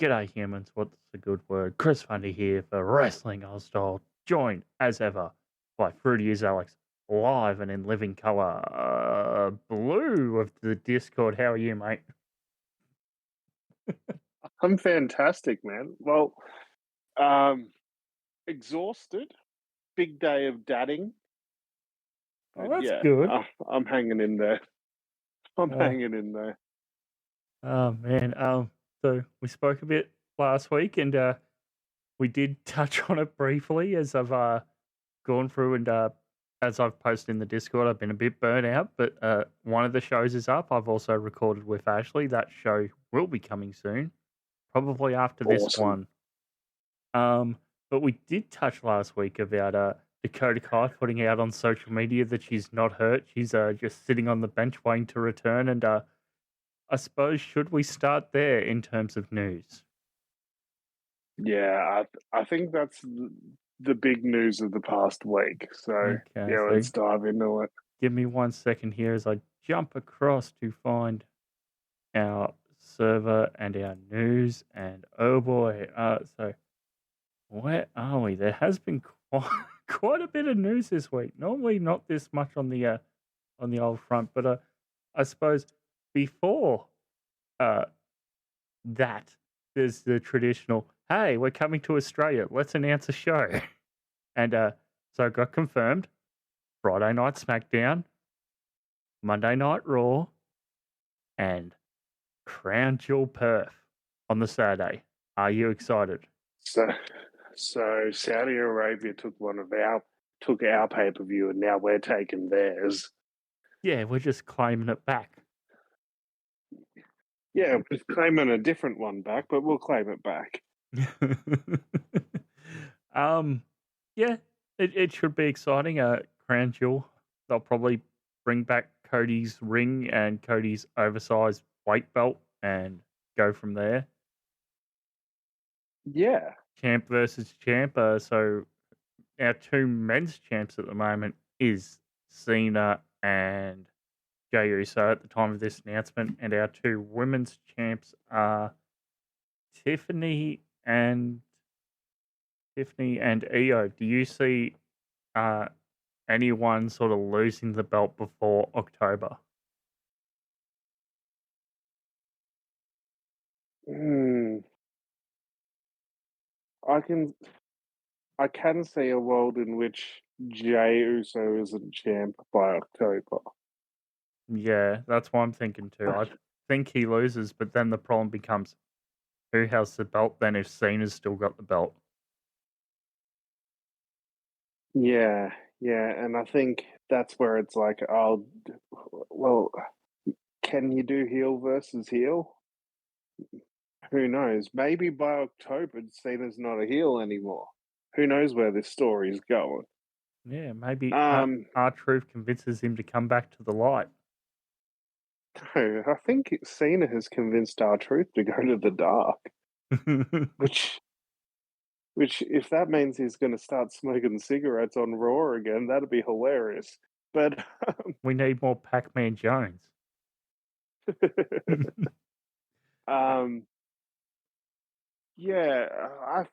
G'day humans, what's a good word? Chris Fundy here for Wrestling Old Style, joined as ever by Fruity is Alex, live and in living colour, blue of the Discord. How are you, mate? I'm fantastic, man. Well, exhausted. Big day of dadding. Oh, that's yeah, good. I'm hanging in there. I'm hanging in there. Oh, man. So we spoke a bit last week and we did touch on it briefly as I've gone through and as I've posted in the Discord, I've been a bit burnt out, but one of the shows is up. I've also recorded with Ashley. That show will be coming soon, probably after this one. But we did touch last week about Dakota Kai putting out on social media that she's not hurt. She's just sitting on the bench waiting to return. And I suppose, should we start there in terms of news? Yeah, I think that's the big news of the past week. So, let's dive into it. Give me 1 second here as I jump across to find our server and our news. And oh boy, so where are we? There has been quite a bit of news this week. Normally not this much on the old front, but I suppose before that, there's the traditional, hey, we're coming to Australia, let's announce a show. And so it got confirmed, Friday night SmackDown, Monday night Raw, and Crown Jewel Perth on the Saturday. Are you excited? So Saudi Arabia took our pay-per-view, and now we're taking theirs. Yeah, we're just claiming it back. Yeah, we're claiming a different one back, but we'll claim it back. Yeah, it should be exciting. Crown Jewel, they'll probably bring back Cody's ring and Cody's oversized weight belt and go from there. Yeah. Champ versus champ. So our two men's champs at the moment is Cena and Jey Uso at the time of this announcement, and our two women's champs are Tiffany and Io. Do you see anyone sort of losing the belt before October? I can see a world in which Jey Uso isn't champ by October. Yeah, that's what I'm thinking too. I think he loses, but then the problem becomes who has the belt then if Cena's still got the belt? Yeah, and I think that's where it's like, well, can you do heel versus heel? Who knows? Maybe by October, Cena's not a heel anymore. Who knows where this story is going? Yeah, maybe R-Truth convinces him to come back to the light. No, I think Cena has convinced R-Truth to go to the dark. Which, if that means he's going to start smoking cigarettes on Raw again, that'd be hilarious. But we need more Pac-Man Jones. Yeah, I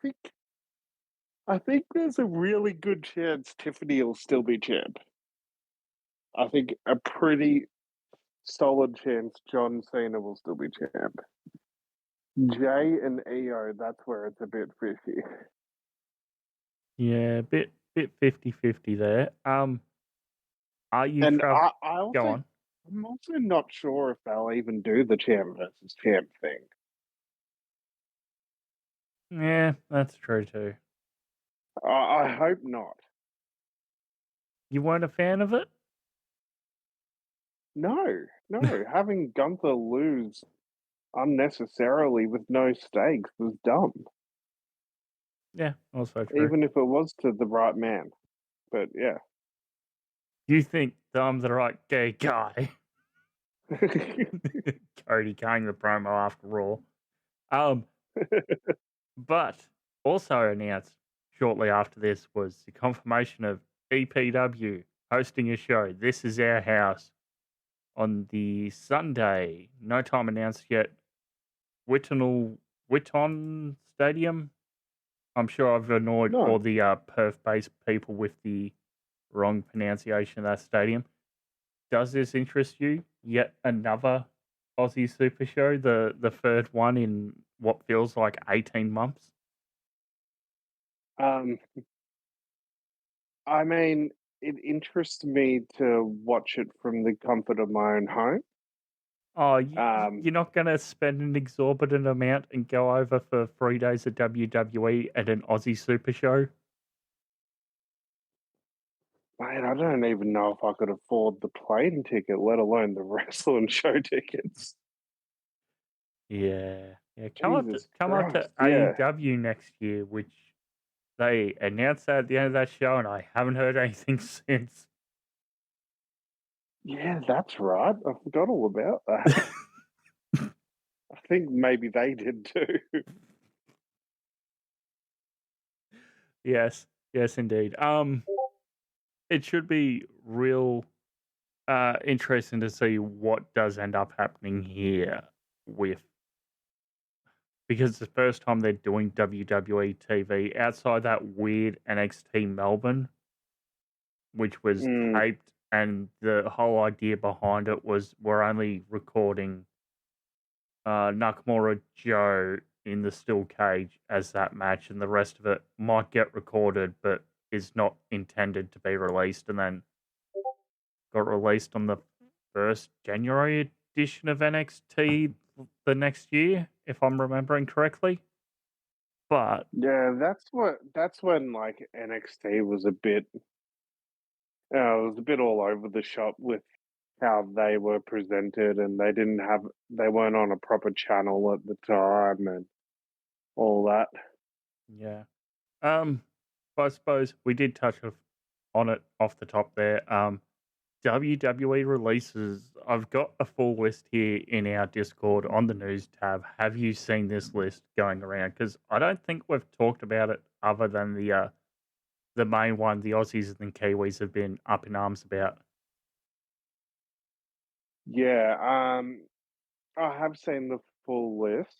think there's a really good chance Tiffany will still be champ. I think a pretty solid chance John Cena will still be champ. Jey and Io, that's where it's a bit fishy. Yeah, bit 50-50 there. Are you go on? I'm also not sure if they'll even do the champ versus champ thing. Yeah, that's true too. I hope not. You weren't a fan of it? No. Having Gunther lose unnecessarily with no stakes was dumb. Yeah, also true. Even if it was to the right man. But yeah. You think I'm the right gay guy? Cody cutting the promo after Raw. But also announced shortly after this was the confirmation of EPW hosting a show. This is our house on the Sunday. No time announced yet. Whitnall Witton Stadium. I'm sure I've annoyed No. all the Perth-based people with the wrong pronunciation of that stadium. Does this interest you? Yet another Aussie Super Show, the third one in what feels like 18 months? I mean, it interests me to watch it from the comfort of my own home. Oh, you're not going to spend an exorbitant amount and go over for 3 days of WWE at an Aussie Super Show? Man, I don't even know if I could afford the plane ticket, let alone the wrestling show tickets. Yeah. Jesus Come up to Christ, yeah. AEW next year, which they announced that at the end of that show, and I haven't heard anything since. Yeah, that's right. I forgot all about that. I think maybe they did too. Yes, indeed. It should be real interesting to see what does end up happening here with, because it's the first time they're doing WWE TV outside that weird NXT Melbourne, which was taped, and the whole idea behind it was we're only recording Nakamura Joe in the steel cage as that match, and the rest of it might get recorded but is not intended to be released, and then got released on the first January edition of NXT the next year, if I'm remembering correctly. But yeah, that's when like NXT was a bit it was a bit all over the shop with how they were presented, and they weren't on a proper channel at the time and all that. yeah. But I suppose we did touch on it off the top there. WWE Releases. I've got a full list here in our Discord on the news tab. Have you seen this list going around? Because I don't think we've talked about it other than the main one the Aussies and Kiwis have been up in arms about. Yeah, I have seen the full list.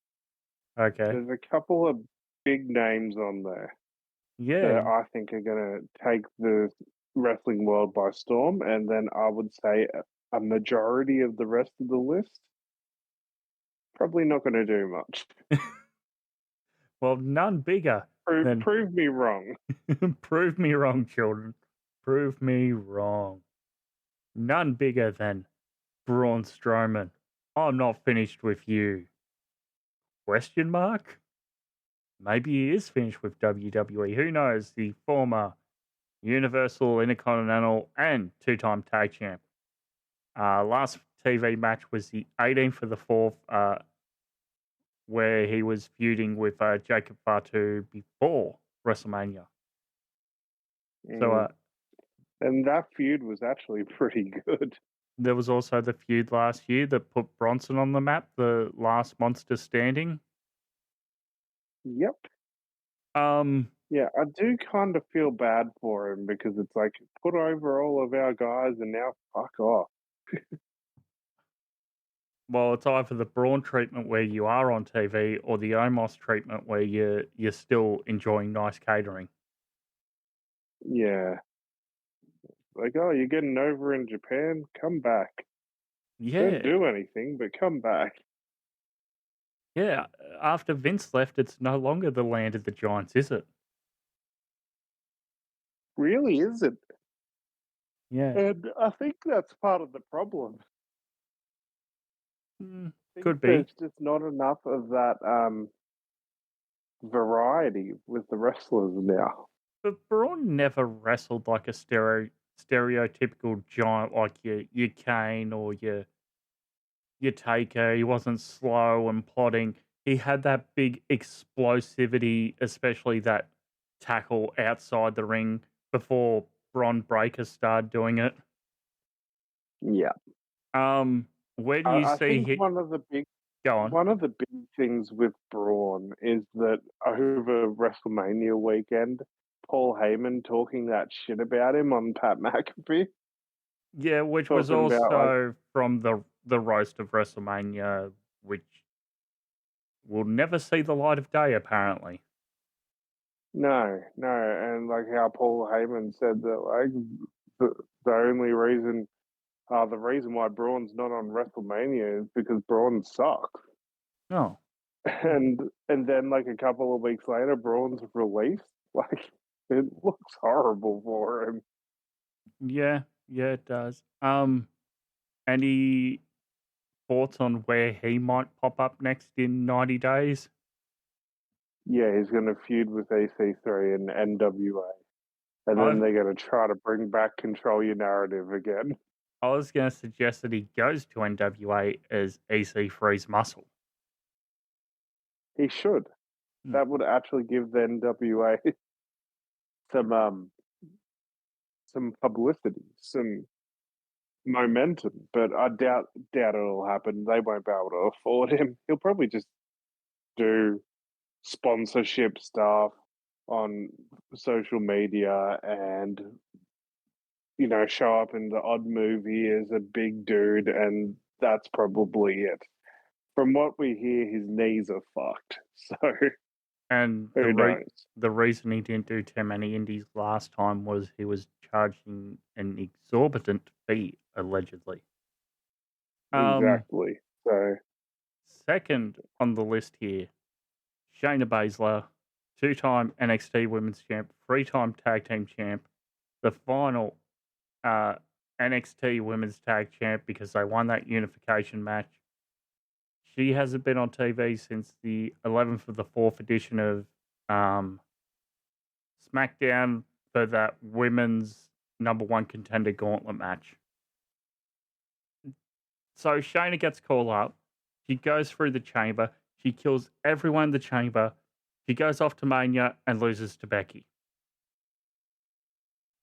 Okay. There's a couple of big names on there Yeah. that I think are going to take the wrestling world by storm, and then I would say a majority of the rest of the list probably not going to do much. Well, none bigger than Prove me wrong. prove me wrong, children. Prove me wrong. None bigger than Braun Strowman. I'm not finished with you. Question mark? Maybe he is finished with WWE. Who knows? The former Universal, Intercontinental, and two-time tag champ. Last TV match was the 18th of the 4th, where he was feuding with Jacob Fatu before WrestleMania. So, and that feud was actually pretty good. There was also the feud last year that put Bronson on the map, the last monster standing. Yep. Yeah, I do kind of feel bad for him because it's like, put over all of our guys and now fuck off. Well, it's either the Braun treatment where you are on TV or the Omos treatment where you're still enjoying nice catering. Yeah. Like, oh, you're getting over in Japan? Come back. Yeah. Don't do anything, but come back. Yeah. After Vince left, it's no longer the land of the giants, is it? Really, is it? Yeah. And I think that's part of the problem. Could be. There's just not enough of that variety with the wrestlers now. But Braun never wrestled like a stereotypical giant like your Kane or your Taker. He wasn't slow and plodding. He had that big explosivity, especially that tackle outside the ring before Bron Breakker started doing it. Yeah. Where do you see think one of the big Go on. One of the big things with Braun is that over WrestleMania weekend, Paul Heyman talking that shit about him on Pat McAfee. Yeah, which was Talking also about, from the roast of WrestleMania, which will never see the light of day, apparently. No, and like how Paul Heyman said that, like the only reason, the reason why Braun's not on WrestleMania is because Braun sucks. No. And then like a couple of weeks later, Braun's released. Like it looks horrible for him. Yeah, it does. Any thoughts on where he might pop up next in 90 days? Yeah, he's going to feud with EC3 and NWA. And then they're going to try to bring back Control Your Narrative again. I was going to suggest that he goes to NWA as EC3's muscle. He should. That would actually give the NWA some publicity, some momentum. But I doubt it'll happen. They won't be able to afford him. He'll probably just do sponsorship stuff on social media and, you know, show up in the odd movie as a big dude, and that's probably it. From what we hear, his knees are fucked. So, and who knows? The reason he didn't do too many indies last time was he was charging an exorbitant fee, allegedly. Exactly. So, second on the list here, Shayna Baszler, 2-time NXT Women's Champ, 3-time Tag Team Champ, the final NXT Women's Tag Champ because they won that unification match. She hasn't been on TV since the 11th of the 4th edition of SmackDown for that women's #1 contender gauntlet match. So Shayna gets called up. She goes through the chamber. She kills everyone in the chamber. She goes off to Mania and loses to Becky.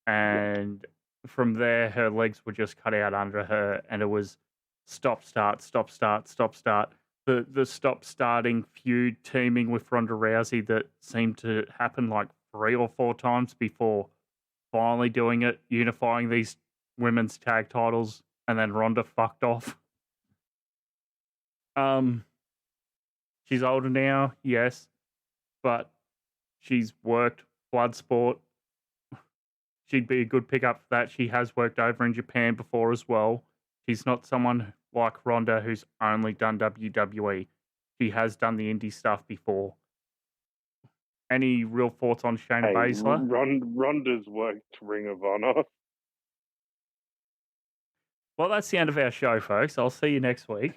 And from there, her legs were just cut out under her, and it was stop, start, stop, start, stop, start. The stop-starting feud teaming with Ronda Rousey that seemed to happen like 3 or 4 times before finally doing it, unifying these women's tag titles, and then Ronda fucked off. She's older now, yes, but she's worked Bloodsport. She'd be a good pickup for that. She has worked over in Japan before as well. She's not someone like Ronda who's only done WWE. She has done the indie stuff before. Any real thoughts on Shayna Baszler? Ronda's worked Ring of Honor. Well, that's the end of our show, folks. I'll see you next week.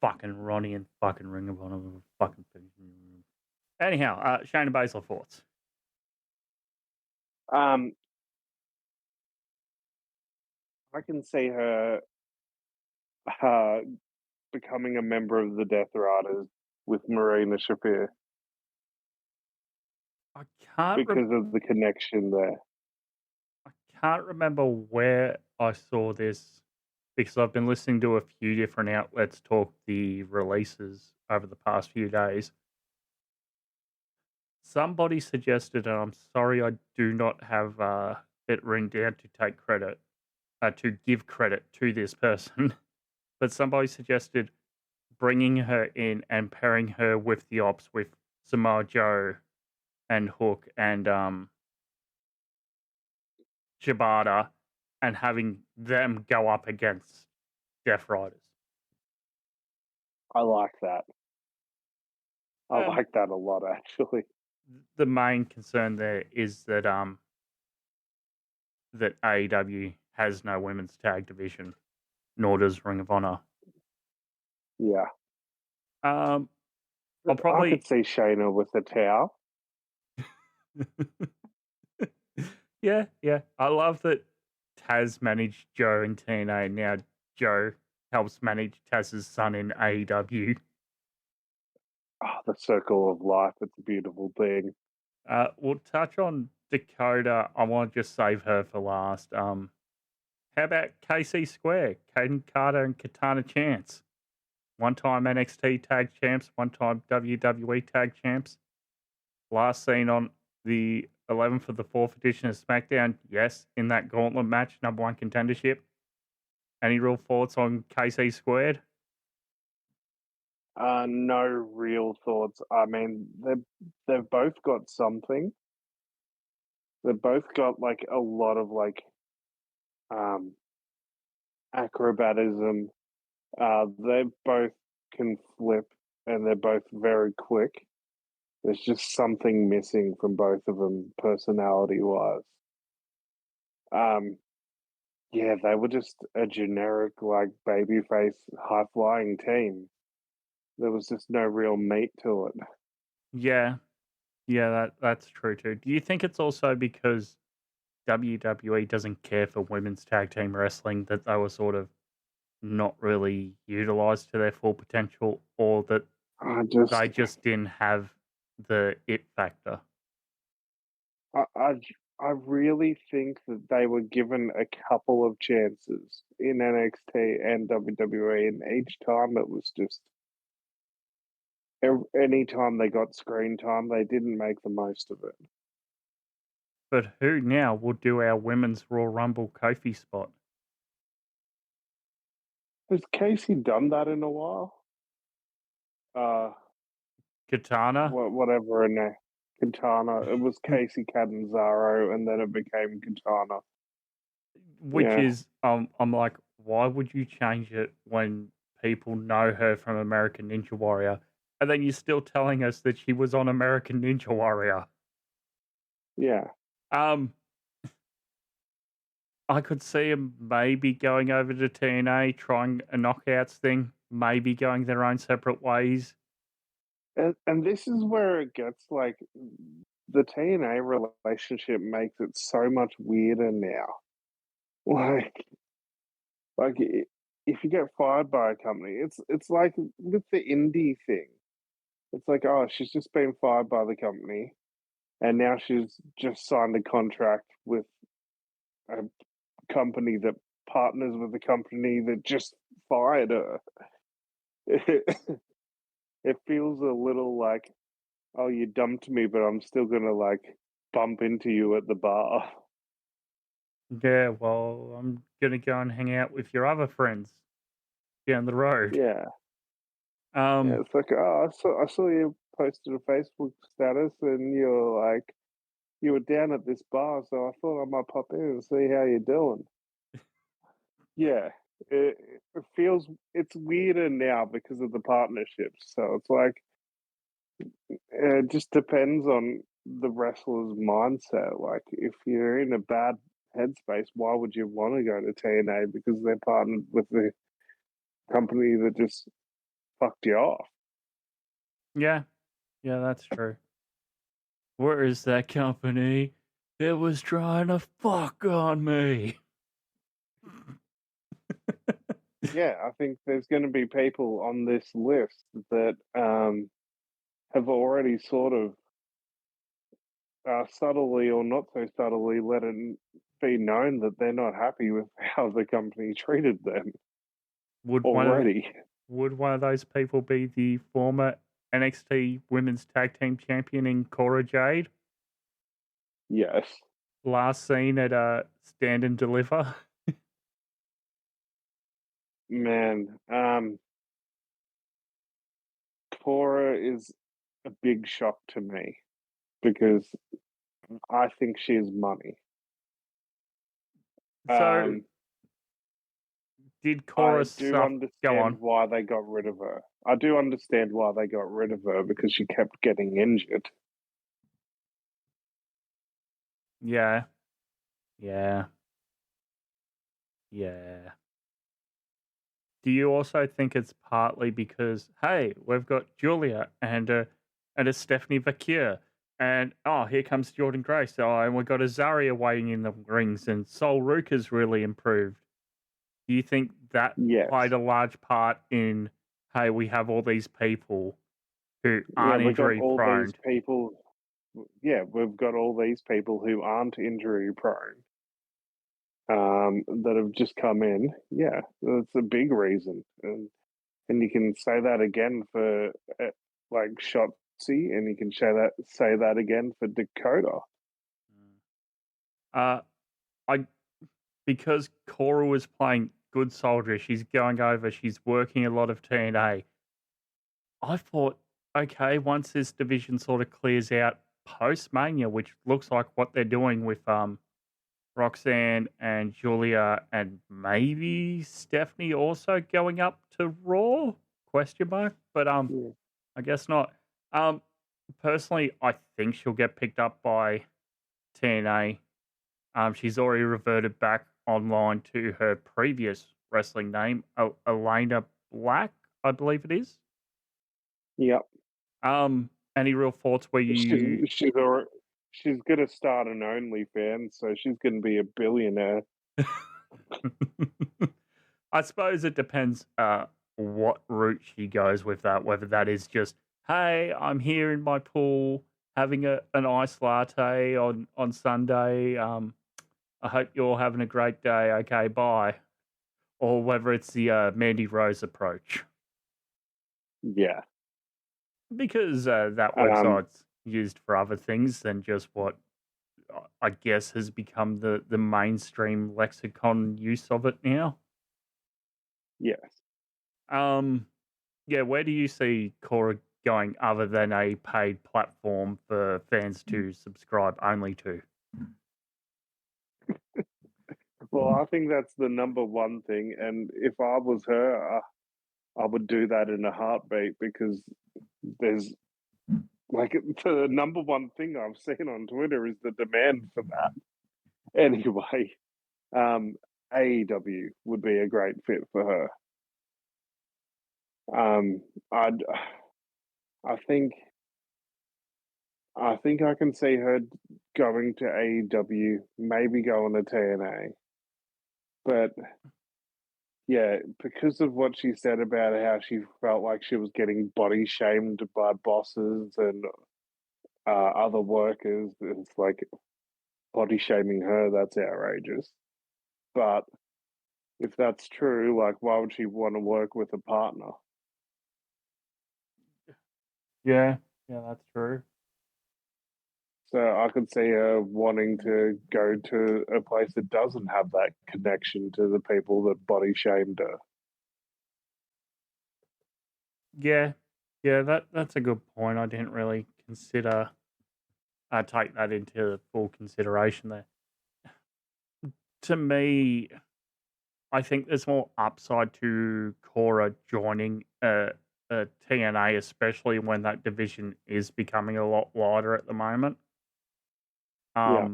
Fucking Ronnie and fucking Ring of Honor. Fucking thing. Anyhow, Shayna Baszler thoughts. I can see her becoming a member of the Death Riders with Marina Shafir. I can't because of the connection there. I can't remember where I saw this because I've been listening to a few different outlets talk the releases over the past few days. Somebody suggested, and I'm sorry I do not have it written down to take credit, to give credit to this person, but somebody suggested bringing her in and pairing her with the Ops with Samoa Joe and Hook and Shibata and having them go up against Death Riders. I like that. I like that a lot, actually. The main concern there is that that AEW has no women's tag division, nor does Ring of Honor. Yeah. I'll I probably could see Shayna with the towel. Yeah. I love that Taz managed Joe in TNA, and now Joe helps manage Taz's son in AEW. Oh, the circle of life. It's a beautiful thing. We'll touch on Dakota. I want to just save her for last. How about KC Square? Caden Carter and Katana Chance. 1-time NXT Tag Champs, 1-time WWE Tag Champs. Last seen on the 11th of the 4th edition of SmackDown. Yes, in that gauntlet match, #1 contendership. Any real thoughts on KC Squared? No real thoughts. I mean, they've both got something. They've both got like a lot of like acrobatism. They both can flip, and they're both very quick. There's just something missing from both of them, personality-wise. Yeah, they were just a generic, like, babyface, high-flying team. There was just no real meat to it. Yeah, yeah, that's true too. Do you think it's also because WWE doesn't care for women's tag team wrestling that they were sort of not really utilized to their full potential, or that I just, they just didn't have the it factor? I, I, I really think that they were given a couple of chances in NXT and WWE, and each time it was just any time they got screen time, they didn't make the most of it. But who now will do our women's Royal Rumble Kofi spot? Has Casey done that in a while? Katana, Whatever her name, Katana. It was Casey Catanzaro, and then it became Katana. which Yeah, is I'm like, why would you change it when people know her from American Ninja Warrior, and then you're still telling us that she was on American Ninja Warrior? yeah. Um, I could see him maybe going over to TNA, trying a knockouts thing, maybe going their own separate ways. And this is where it gets like the TNA relationship makes it so much weirder now. Like, if you get fired by a company, it's like with the indie thing. It's like, oh, she's just been fired by the company, and now she's just signed a contract with a company that partners with the company that just fired her. It feels a little like, oh, you dumped me, but I'm still gonna like bump into you at the bar. Yeah, well, I'm gonna go and hang out with your other friends down the road. Yeah, yeah. Um, It's like, oh, I saw you posted a Facebook status, and you're like, you were down at this bar, so I thought I might pop in and see how you're doing. Yeah, it feels it's weirder now because of the partnerships. So it's like it just depends on the wrestler's mindset. Like, if you're in a bad headspace, why would you want to go to TNA? Because they're partnered with the company that just fucked you off. yeah, yeah, that's true. Where is that company that was trying to fuck on me? Yeah, I think there's going to be people on this list that have already sort of subtly or not so subtly let it be known that they're not happy with how the company treated them Would one of already. would one of those people be the former NXT Women's Tag Team Champion in Cora Jade? Yes. Last seen at Stand and Deliver. Man, Cora is a big shock to me because I think she is money. So did I Cora do go understand on? why they got rid of her. I do understand why they got rid of her because she kept getting injured. Yeah, yeah, yeah. Do you also think it's partly because, hey, we've got Julia and a Stephanie Vacure, and oh, here comes Jordan Grace, oh, and we've got a Zarya waiting in the rings, and Sol Ruka's really improved. Do you think that Yes. played a large part in, hey, we have all these people who Yeah, aren't we've got injury all prone? these people. Yeah, we've got all these people who aren't injury prone that have just come in. Yeah, that's a big reason. And you can say that again for like Shotzi, and you can say that again for Dakota. Uh, I because Cora was playing good soldier, she's going over, she's working a lot of TNA. I thought, okay, once this division sort of clears out post Mania, which looks like what they're doing with Roxanne and Julia and maybe Stephanie also going up to Raw? Question mark. But Yeah. I guess not. Um, Personally, I think she'll get picked up by TNA. She's already reverted back online to her previous wrestling name, Elena Black, I believe it is. Yep. Any real thoughts where you? She's gonna start an OnlyFans, so she's gonna be a billionaire. I suppose it depends what route she goes with that. Whether that is just, hey, I'm here in my pool having an iced latte on Sunday. I hope you're all having a great day. Okay, bye. Or whether it's the Mandy Rose approach, Yeah. because that Um, website's used for other things than just what I guess has become the mainstream lexicon use of it now. yes. Yeah, where do you see Cora going other than a paid platform for fans to subscribe only to? Well, I think that's the number one thing, and if I was her, I would do that in a heartbeat because there's like the number one thing I've seen on Twitter is the demand for that. Anyway, AEW would be a great fit for her. I'd, I think, I think I can see her going to AEW, maybe going to TNA, but yeah, because of what she said about how she felt like she was getting body shamed by bosses and other workers, it's like body shaming her. That's outrageous. But if that's true, like, why would she want to work with a partner? Yeah, that's true. So I could see her wanting to go to a place that doesn't have that connection to the people that body shamed her. Yeah, that's a good point. I didn't really consider take that into full consideration there. To me, I think there's more upside to Cora joining a TNA, especially when that division is becoming a lot lighter at the moment. Yeah.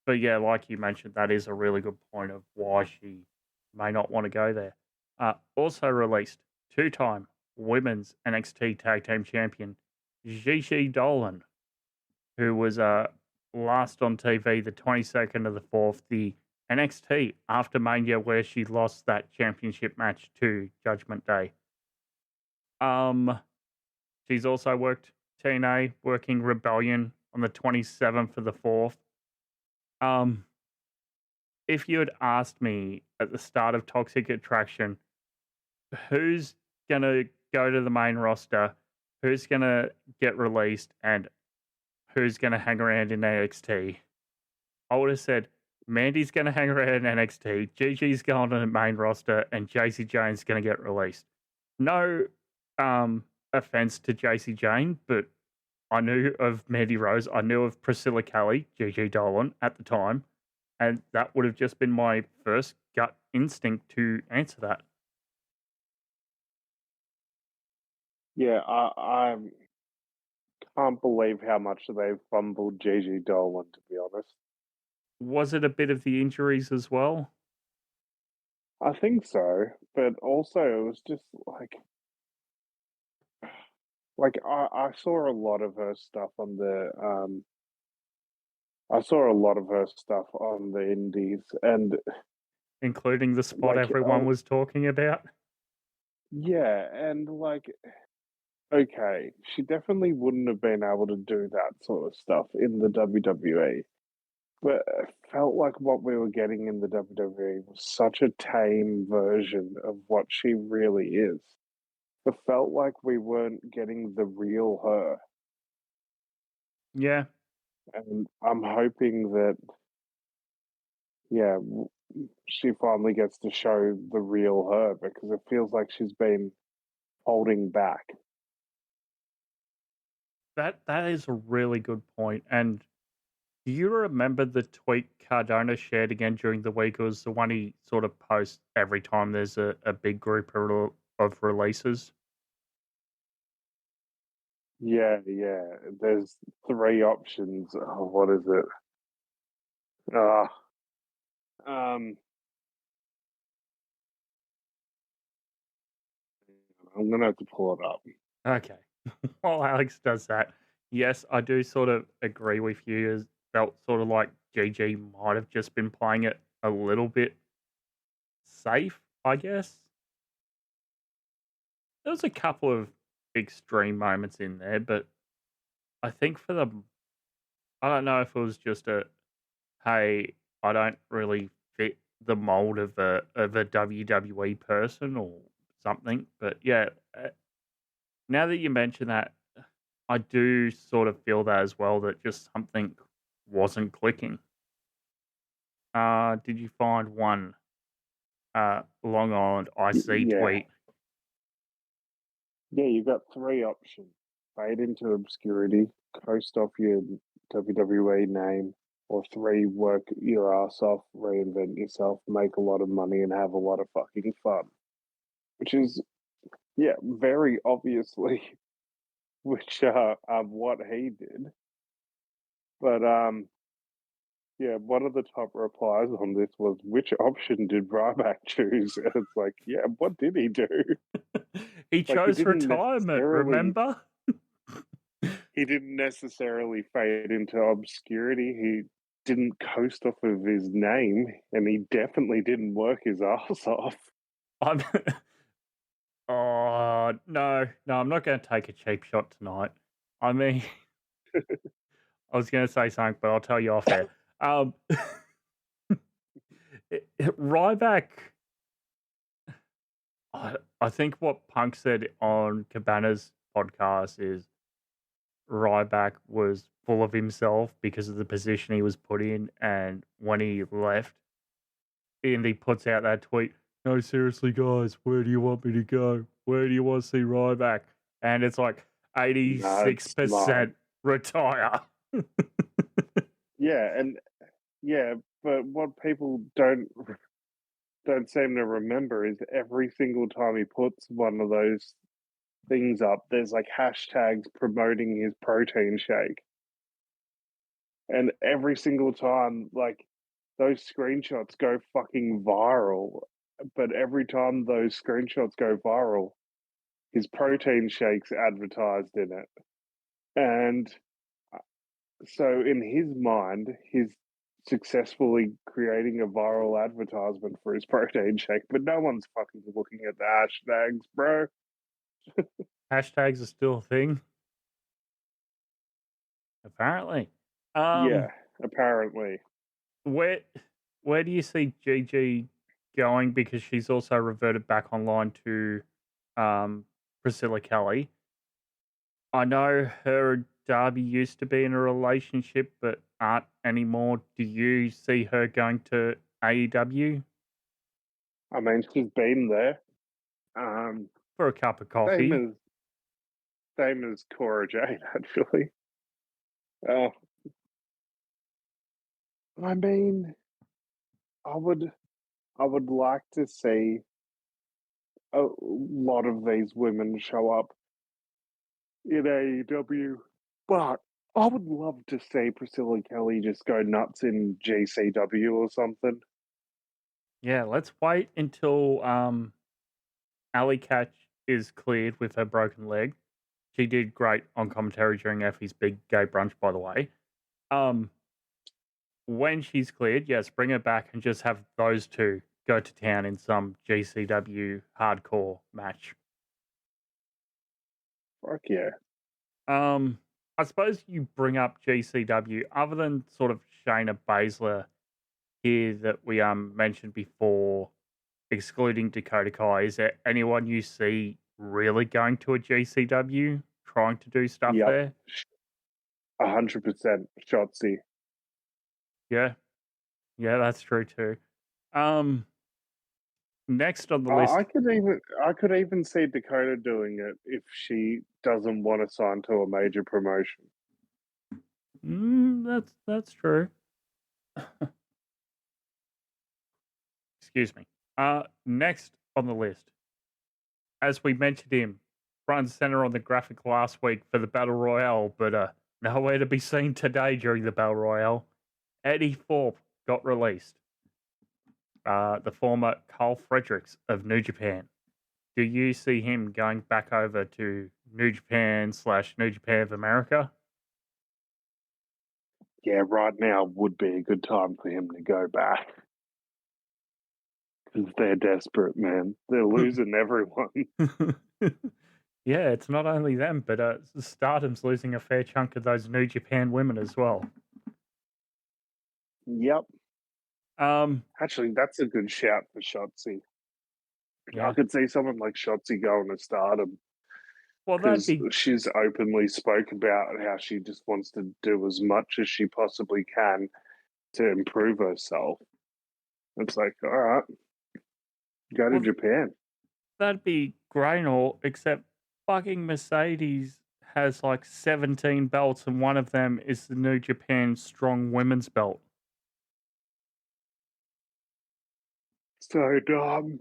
But yeah, like you mentioned, that is a really good point of why she may not want to go there. Also released two-time women's NXT Tag Team Champion Gigi Dolan, who was last on TV the 22nd of the 4th, the NXT after Mania, where she lost that championship match to Judgment Day. She's also worked TNA, working Rebellion on the 27th of the 4th. If you had asked me at the start of Toxic Attraction, who's going to go to the main roster, who's going to get released, and who's going to hang around in NXT, I would have said Mandy's going to hang around in NXT, Gigi's going to the main roster, and JC Jane's going to get released. No offense to JC Jane, but I knew of Mandy Rose, I knew of Priscilla Kelly, Gigi Dolan at the time, and that would have just been my first gut instinct to answer that. Yeah, I can't believe how much they've fumbled Gigi Dolan, to be honest. Was it a bit of the injuries as well? I think so, but also it was just like I saw a lot of her stuff on the I saw a lot of her stuff on the indies, and Including the spot like everyone was talking about? yeah, and like okay, she definitely wouldn't have been able to do that sort of stuff in the WWE. But it felt like what we were getting in the WWE was such a tame version of what she really is. It felt like we weren't getting the real her. Yeah. And I'm hoping that, yeah, she finally gets to show the real her because it feels like she's been holding back. That is a really good point. And do you remember the tweet Cardona shared again during the week? It was the one he sort of posts every time there's a big group of releases. Yeah. There's three options. Oh, what is it? I'm gonna have to pull it up. Okay. While Alex does that, yes, I do sort of agree with you. It felt sort of like GG might have just been playing it a little bit safe, I guess. There was a couple of extreme moments in there, but I think for the, I don't know if it was just hey, I don't really fit the mold of a WWE person or something. But yeah, now that you mention that, I do sort of feel that as well, that just something wasn't clicking. Did you find one Long Island IC tweet? Yeah, you've got three options. Fade into obscurity, coast off your WWE name, or three, work your ass off, reinvent yourself, make a lot of money, and have a lot of fucking fun. Which is, yeah, very obviously, which what he did. But yeah, one of the top replies on this was, which option did Ryback choose? And it's like, yeah, what did he do? He chose retirement, remember? He didn't necessarily fade into obscurity. He didn't coast off of his name, and he definitely didn't work his ass off. Oh, no, I'm not going to take a cheap shot tonight. I mean, I was going to say something, but I'll tell you off air. Ryback, I think what Punk said on Cabana's podcast is Ryback was full of himself because of the position he was put in, and when he left, and he puts out that tweet, no, seriously, guys, where do you want me to go? Where do you want to see Ryback? And it's like 86% retire. But what people don't seem to remember is every single time he puts one of those things up, there's like hashtags promoting his protein shake. And every single time, like, those screenshots go fucking viral. But every time those screenshots go viral, his protein shake's advertised in it. And so in his mind, he's successfully creating a viral advertisement for his protein shake, but no one's fucking looking at the hashtags, bro. Hashtags are still a thing? Apparently. Yeah, apparently. Where do you see Gigi going? Because she's also reverted back online to Priscilla Kelly. I know her and Darby used to be in a relationship, but aren't anymore. Do you see her going to AEW? I mean, she's been there. For a cup of coffee. Same as Cora Jade, actually. I mean, I would like to see a lot of these women show up in AEW, but I would love to see Priscilla Kelly just go nuts in GCW or something. Yeah, let's wait until Alley Catch is cleared with her broken leg. She did great on commentary during Effie's big gay brunch, by the way. When she's cleared, yes, bring her back and just have those two go to town in some GCW hardcore match. Fuck yeah. I suppose you bring up GCW, other than sort of Shayna Baszler here that we mentioned before, excluding Dakota Kai, is there anyone you see really going to a GCW, trying to do stuff there? 100% Shotzi. Yeah, that's true too. Next on the I list, could even see Dakota doing it if she doesn't want to sign to a major promotion. that's true. Excuse me. Next on the list, as we mentioned him, front and center on the graphic last week for the Battle Royale, but nowhere to be seen today during the Battle Royale. Eddie Thorpe got released. The former Carl Fredericks of New Japan. Do you see him going back over to New Japan / New Japan of America? Yeah, right now would be a good time for him to go back. Because they're desperate, man. They're losing everyone. Yeah, it's not only them, but Stardom's losing a fair chunk of those New Japan women as well. Yep. Um, Actually, that's a good shout for Shotzi. yeah. I could see someone like Shotzi going to Stardom. Well, that'd Because be she's openly spoke about how she just wants to do as much as she possibly can to improve herself. It's like, all right, go to Well, Japan. that'd be great, and all except fucking Mercedes has like 17 belts, and one of them is the New Japan Strong Women's belt. So dumb.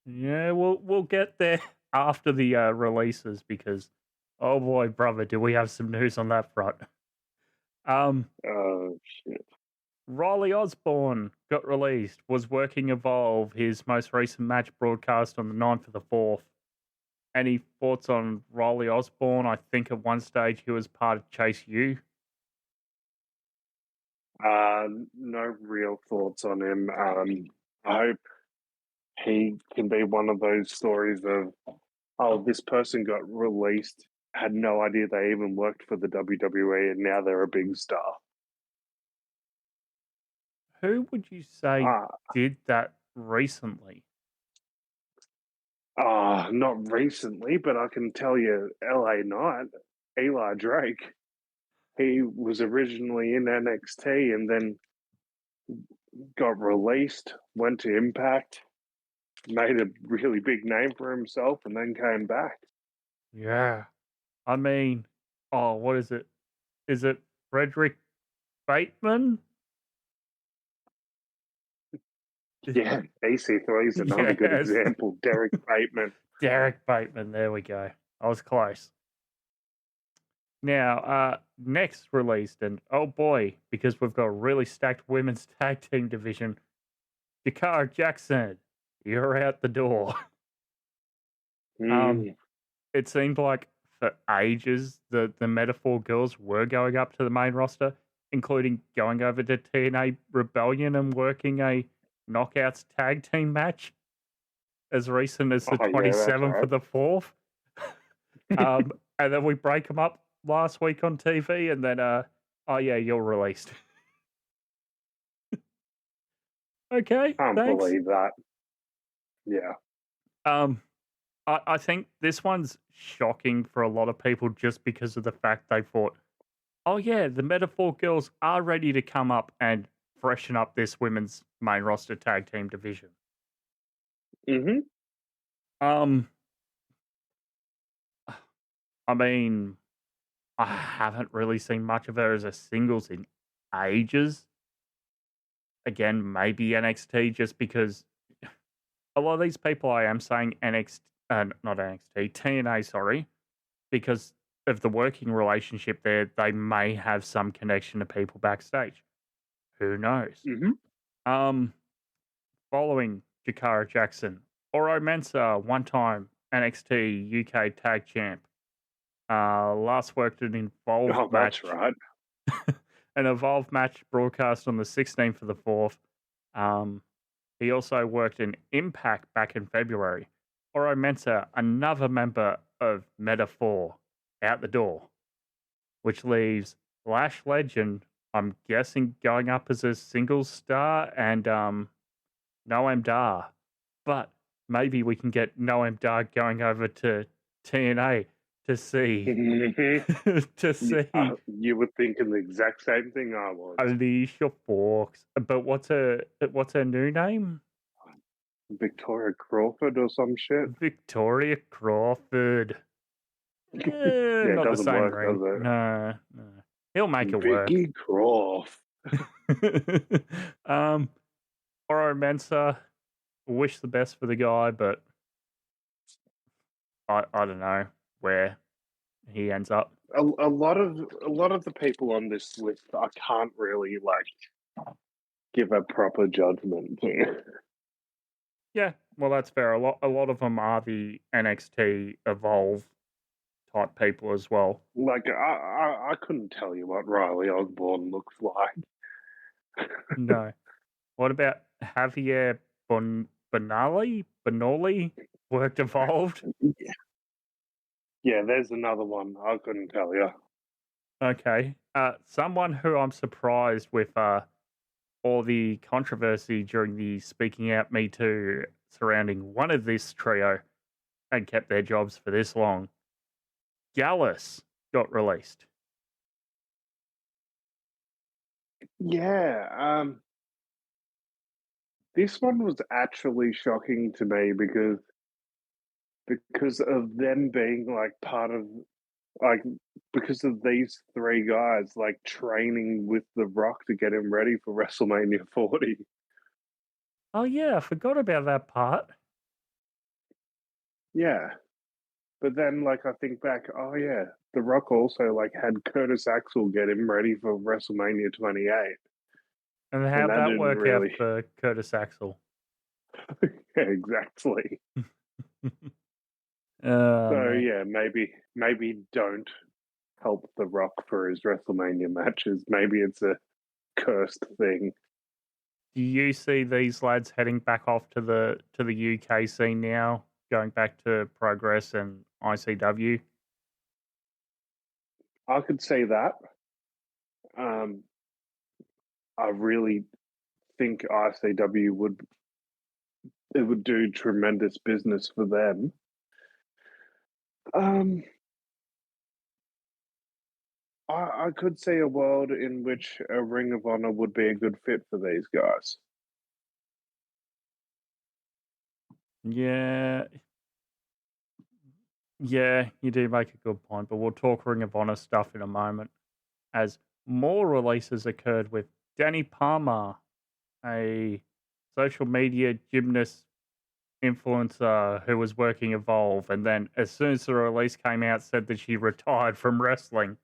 Yeah, we'll get there after the releases because, oh boy, brother, do we have some news on that front. Oh shit. Riley Osborne got released, was working Evolve, his most recent match broadcast on the 9th of the 4th. Any thoughts on Riley Osborne? I think at one stage he was part of Chase U. No real thoughts on him. I hope he can be one of those stories of, oh, this person got released, had no idea they even worked for the WWE, and now they're a big star. Who would you say did that recently? Not recently, but I can tell you, LA Knight, Eli Drake, he was originally in NXT and then got released, went to Impact, made a really big name for himself, and then came back. Yeah. I mean, oh, what is it? Is it Frederick Bateman? Yeah, EC3 is another good Yes. example. Derek Bateman. Derek Bateman, there we go. I was close. Now, next released, and oh boy, because we've got a really stacked women's tag team division, Jakara Jackson, you're out the door. It seemed like for ages the Metaphor girls were going up to the main roster, including going over to TNA Rebellion and working a Knockouts tag team match as recent as the 27th of the 4th. And then we break them up last week on TV, and then, oh yeah, you're released. Okay, Can't thanks. believe that. Yeah. I think this one's shocking for a lot of people just because of the fact they thought, oh yeah, the Metaphor girls are ready to come up and freshen up this women's main roster tag team division. Mm-hmm. I mean, I haven't really seen much of her as a singles in ages. Again, maybe NXT, just because a lot of these people I am saying NXT, not NXT, TNA, sorry, because of the working relationship there, they may have some connection to people backstage. Who knows? Mm-hmm. Following Jakara Jackson, Oro Mensah, one-time NXT UK Tag Champ. Last worked an Evolve match. That's right. An Evolve match broadcast on the 16th of the 4th. He also worked in Impact back in February. Oro Mensah, another member of Metaphor, out the door, which leaves Lash Legend, I'm guessing, going up as a single star, and Noam Dar. But maybe we can get Noam Dar going over to TNA to see. To see. You were thinking the exact same thing I was. Alicia Fox. But what's her new name? Victoria Crawford or some shit. Victoria Crawford. Yeah, it Not the doesn't same work, does ring. it? No. He'll make it work. Vicky Croft. Oro Mensah, wish the best for the guy, but I don't know where he ends up. A lot of the people on this list I can't really give a proper judgment to. Yeah, well, that's fair. A lot of them are the NXT Evolve type people as well. I couldn't tell you what Riley Osborne looks like. No. What about Javier Benali? Worked Evolved? Yeah, there's another one. I couldn't tell you. Okay. Someone who I'm surprised with all the controversy during the Speaking Out Me Too surrounding one of this trio and kept their jobs for this long. Gallus got released. Yeah, this one was actually shocking to me because of them being part of because of these three guys training with The Rock to get him ready for WrestleMania 40. Oh, yeah, I forgot about that part. Yeah. But then, I think back, oh, yeah, The Rock also, had Curtis Axel get him ready for WrestleMania 28. And how'd that work out for Curtis Axel? Yeah, exactly. Man. Yeah, maybe don't help The Rock for his WrestleMania matches. Maybe it's a cursed thing. Do you see these lads heading back off to the UK scene now, going back to Progress and ICW? I could say that. I really think ICW would do tremendous business for them. I could see a world in which a Ring of Honor would be a good fit for these guys. Yeah. Yeah, you do make a good point, but we'll talk Ring of Honor stuff in a moment. As more releases occurred with Danny Palmer, a social media gymnast influencer who was working Evolve, and then as soon as the release came out, said that she retired from wrestling.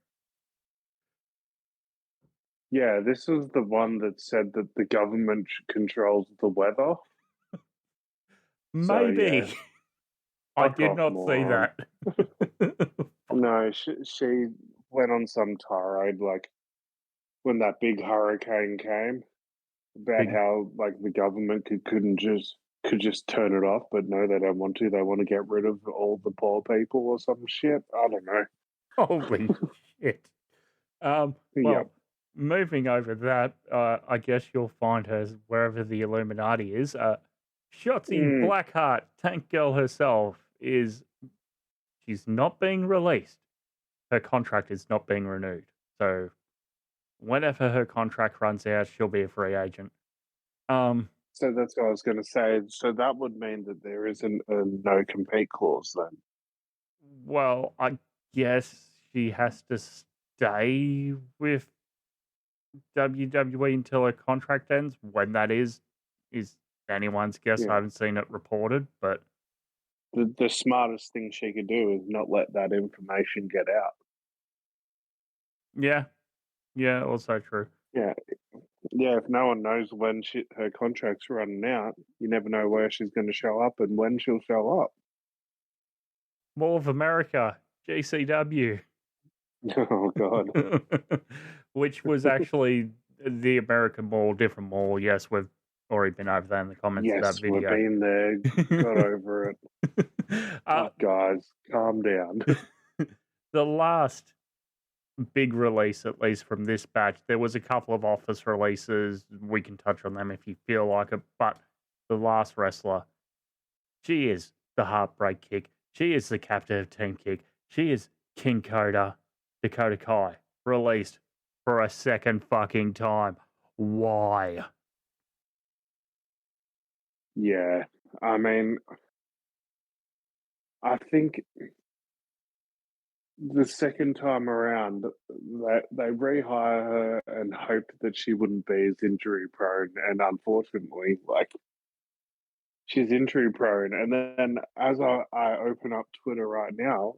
Yeah, this was the one that said that the government controls the weather. Maybe. So, yeah. I did not see that. No, she went on some tirade when that big hurricane came about how the government could just turn it off, but no, they don't want to. They want to get rid of all the poor people or some shit. I don't know. Holy shit. Well, moving over that, I guess you'll find her wherever the Illuminati is. Shotzi Blackheart, Tank Girl herself, she's not being released. Her contract is not being renewed. So whenever her contract runs out, she'll be a free agent. So that's what I was going to say. So that would mean that there isn't a no-compete clause then? Well, I guess she has to stay with WWE until her contract ends. When that is anyone's guess. Yeah. I haven't seen it reported, but the smartest thing she could do is not let that information get out. Yeah, also true. Yeah, if no one knows when her contract's running out, you never know where she's going to show up and when she'll show up. Mall of America, GCW. Oh, God. Which was actually the American Mall, different mall. Yes, we've already been over that in the comments of that video. Yes, we've been there. Got over it. Guys, calm down. The last big release, at least from this batch, there was a couple of office releases. We can touch on them if you feel like it. But the last wrestler, she is the Heartbreak Kick. She is the captain of Team Kick. She is King Coda, Dakota Kai, released for a second fucking time. Why? Yeah. I mean, I think the second time around, they rehire her and hoped that she wouldn't be as injury prone, and unfortunately, like she's injury prone. And then as I open up Twitter right now,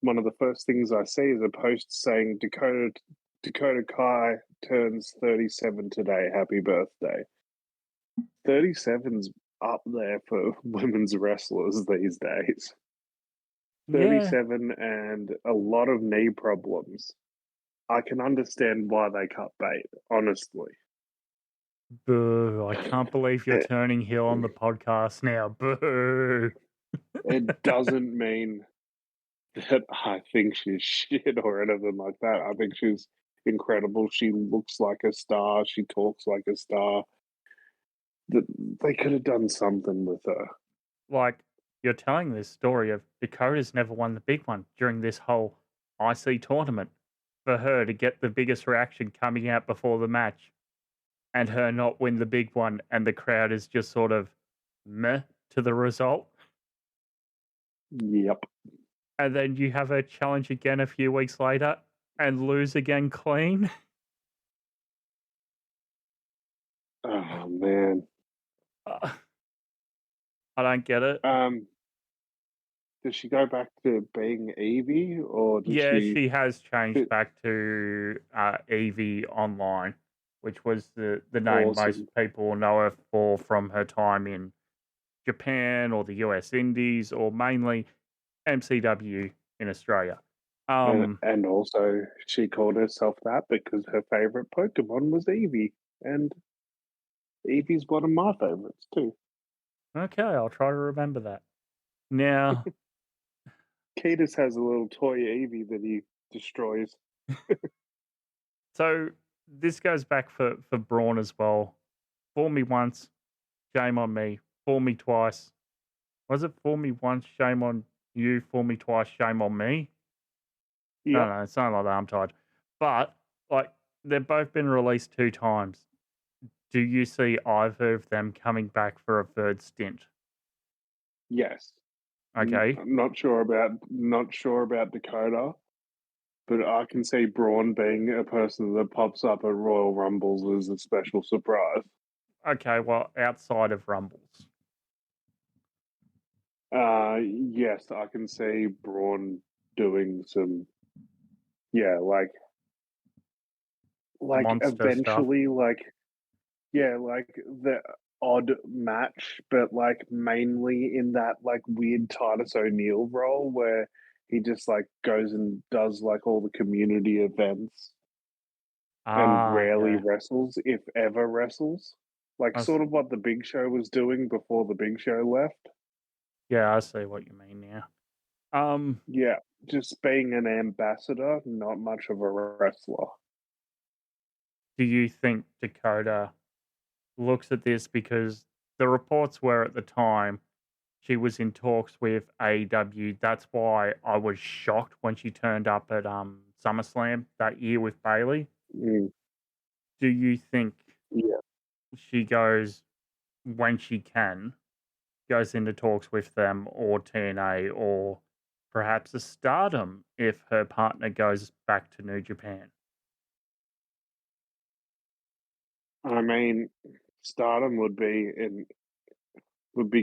one of the first things I see is a post saying Dakota Kai turns 37 today. Happy birthday. 37's up there for women's wrestlers these days. Yeah, 37 and a lot of knee problems. I can understand why they cut bait, honestly. boo. I can't believe you're turning heel on the podcast now. Boo. It doesn't mean that I think she's shit or anything like that. I think she's incredible. She looks like a star. She talks like a star. They could have done something with her. Like, you're telling this story of Dakota's never won the big one during this whole IC tournament. For her to get the biggest reaction coming out before the match and her not win the big one, and the crowd is just sort of meh to the result. Yep. And then you have her challenge again a few weeks later and lose again clean. Oh man. I don't get it. Does she go back to being Evie, or did Yeah, she? she has changed back to Evie Online, which was the name most Awesome. people know her for from her time in Japan or the US Indies, or mainly MCW in Australia. And also, she called herself that because her favorite Pokemon was Eevee, and Eevee's one of my favorites too. Okay, I'll try to remember that. Now, Ketis has a little toy Eevee that he destroys. so this goes back for Braun as well. Fool me once, shame on me. Fool me twice. Was it fool me once, shame on you? Fool me twice, shame on me? I Yep. don't know, something like that. I'm tired. But, like, they've both been released 2 times. Do you see either of them coming back for a third stint? Yes. Okay. I'm not sure about Dakota, but I can see Braun being a person that pops up at Royal Rumbles as a special surprise. Okay, well, outside of Rumbles. Yes, I can see Braun doing some, like Monster stuff. eventually, like the odd match, but like mainly in that like weird Titus O'Neil role where he just like goes and does like all the community events and rarely Yeah. wrestles, if ever wrestles. Like sort of what the Big Show was doing before the Big Show left. Yeah, I see what you mean now. Yeah, just being an ambassador, not much of a wrestler. Do you think Dakota looks at this because the reports were at the time she was in talks with AEW? That's why I was shocked when she turned up at SummerSlam that year with Bailey. Mm. Do you think Yeah. she goes, when she can, goes into talks with them or TNA or perhaps a Stardom if her partner goes back to New Japan? I mean, Stardom would be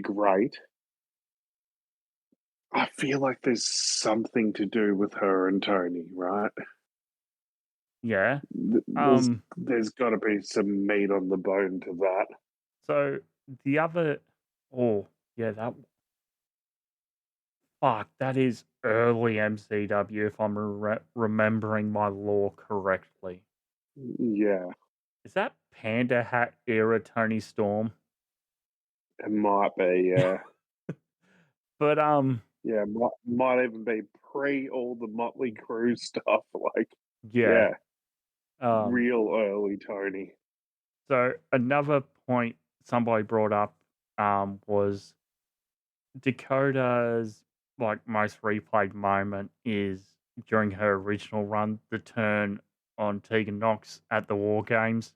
great. I feel like there's something to do with her and Tony, right? Yeah. There's got to be some meat on the bone to that. So the other, that is early MCW if I'm remembering my lore correctly. Yeah, Is that Panda Hat era Tony Storm? it might be. Yeah, But yeah, might even be pre all the Motley Crue stuff. Like, yeah. real early Tony. So another point somebody brought up was Dakota's like most replayed moment is during her original run, the turn on Tegan Nox at the War Games.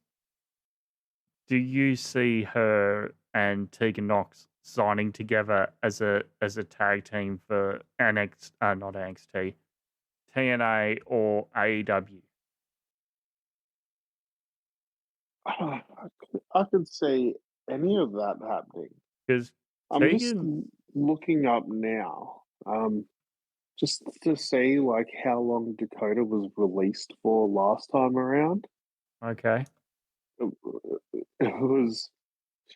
Do you see her and Tegan Nox signing together as a tag team for not NXT, TNA or AEW? I could see any of that happening. Because I'm just Tegan, looking up now, just to see like how long Dakota was released for last time around. okay,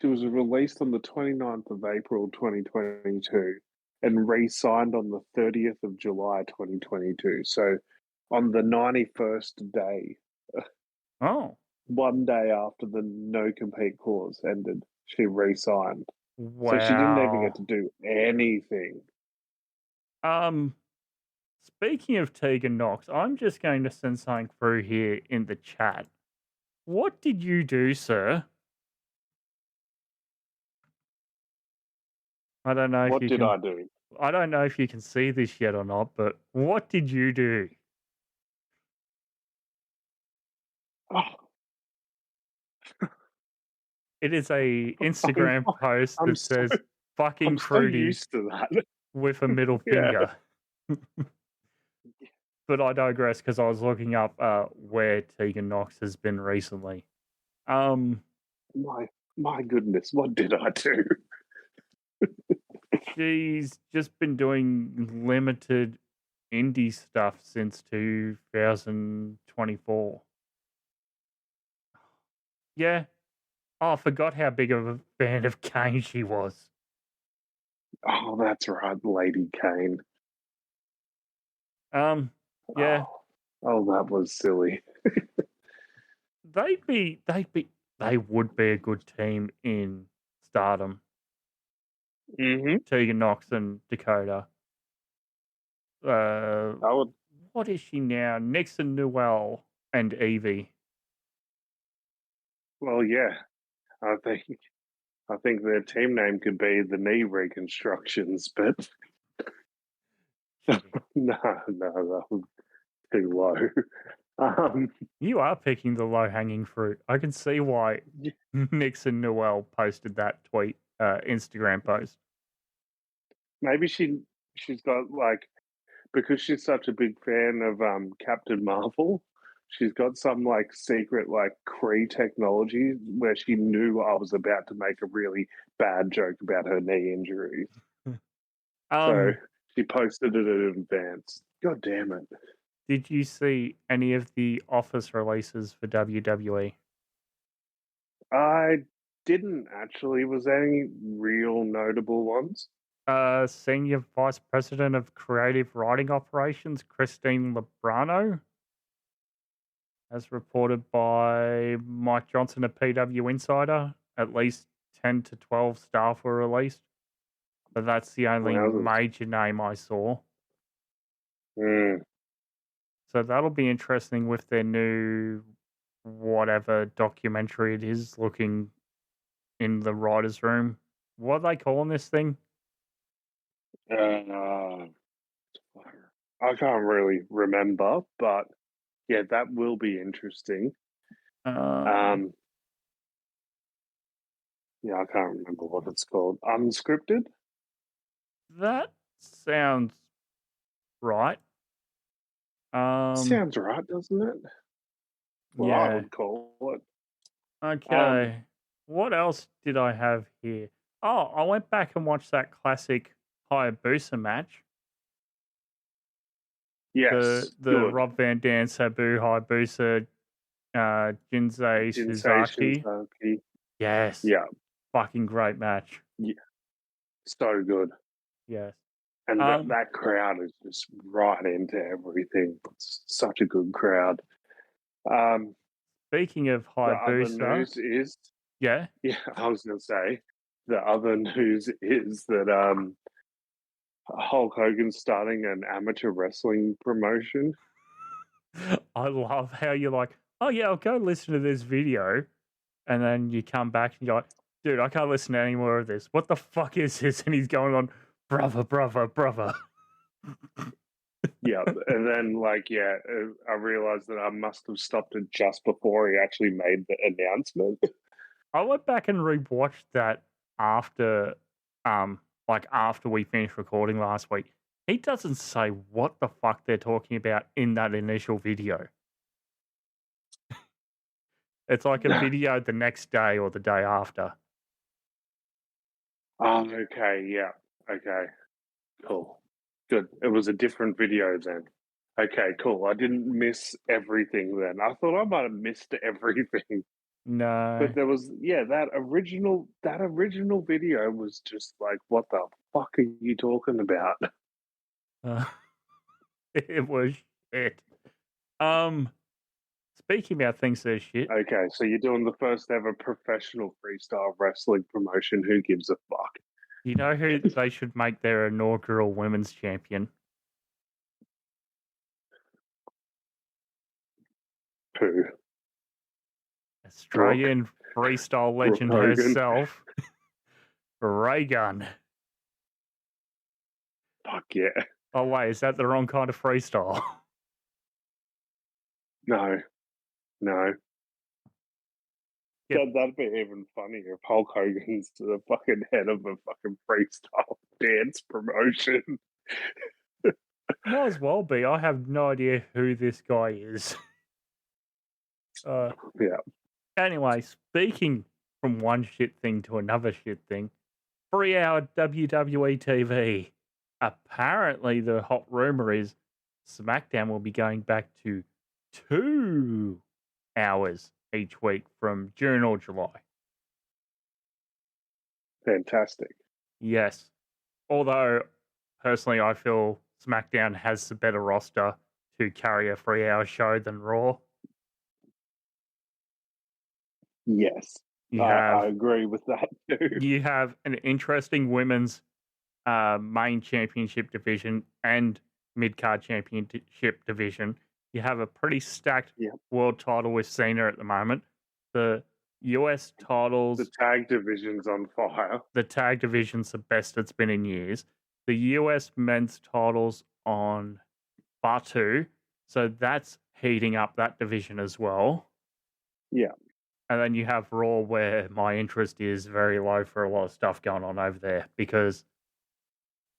She was released on the 29th of April 2022 and re-signed on the 30th of July 2022. So on the 91st day, oh one day after the no-compete clause ended, she re-signed. So she didn't even get wow. to do anything. Speaking of Tegan Knox, I'm just going to send something through here in the chat. What did you do, sir? I don't know if What you did can. I do? I don't know if you can see this yet or not, but what did you do? Oh, It is a I'm, Instagram post I'm that so says I'm "fucking so fruity" used to that. with a middle Yeah. finger. But I digress because I was looking up where Tegan Knox has been recently. My goodness, what did I do? She's just been doing limited indie stuff since 2024. Yeah. Oh, I forgot how big of a fan of Kane she was. Oh, that's right, Lady Kane. Yeah. Oh, that was silly. They would be a good team in Stardom. Mm-hmm. Tegan Knox and Dakota. I would. What is she now? Nixon Newell and Evie. Well, yeah. I think their team name could be the Knee Reconstructions, but no, that was too low. You are picking the low hanging fruit. I can see why Nixon Newell posted that tweet, Instagram post. Maybe she's got like, because she's such a big fan of Captain Marvel, she's got some like secret like Kree technology where she knew I was about to make a really bad joke about her knee injuries. So she posted it in advance. God damn it. Did you see any of the Office releases for WWE? I didn't actually. Was there any real notable ones? Senior Vice President of Creative Writing Operations, Christine Lebrano, as reported by Mike Johnson, a PW Insider. At least 10 to 12 staff were released. But that's the only major name I saw. So that'll be interesting with their new whatever documentary it is looking in the writer's room. What are they calling this thing? I can't really remember, but yeah, that will be interesting. Yeah, I can't remember what it's called. Unscripted? That sounds right. Sounds right, doesn't it? Well, yeah. I would call it. Okay. What else did I have here? Oh, I went back and watched that classic Hayabusa match. Yes. The Rob Van Dam, Sabu, Hayabusa, Jinsei Suzaki. Yes. Yeah. Fucking great match. Yeah. So good. Yes. And that crowd is just right into everything. It's such a good crowd. Speaking of Hayabusa, the other news is yeah, I was going to say the other news is that Hulk Hogan's starting an amateur wrestling promotion. I love how you're like, oh yeah, I'll go listen to this video, and then you come back and you're like, dude, I can't listen to any more of this. What the fuck is this? And he's going on, brother. Yeah, and then I realized that I must have stopped it just before he actually made the announcement. I went back and rewatched that after like after we finished recording last week, he doesn't say what the fuck they're talking about in that initial video. It's like a video the next day or the day after. Oh, okay, yeah. Okay, cool. Good. It was a different video then. Okay, cool. I didn't miss everything then. I thought I might have missed everything. No. But there was, that original video was just like, what the fuck are you talking about? It was shit. Speaking about things that are shit. Okay, so you're doing the first ever professional freestyle wrestling promotion. Who gives a fuck? You know who they should make their inaugural women's champion? Who? Australian freestyle legend Hogan. herself, Reagan. Fuck yeah. Oh, wait, is that the wrong kind of freestyle? No. Yep. That'd be even funnier if Hulk Hogan's the fucking head of a fucking freestyle dance promotion. Might as well be. I have no idea who this guy is. Yeah. Anyway, speaking from one shit thing to another shit thing, 3-hour WWE TV. Apparently, the hot rumor is SmackDown will be going back to 2 hours each week from June or July. Fantastic. Yes. Although, personally, I feel SmackDown has the better roster to carry a 3-hour show than Raw. Yes. I agree with that too. You have an interesting women's main championship division and mid-card championship division. You have a pretty stacked world title with Cena at the moment. The US titles... The tag division's on fire. The tag division's the best it's been in years. The US men's title's on Batu, so that's heating up that division as well. Yeah. And then you have Raw, where my interest is very low for a lot of stuff going on over there, because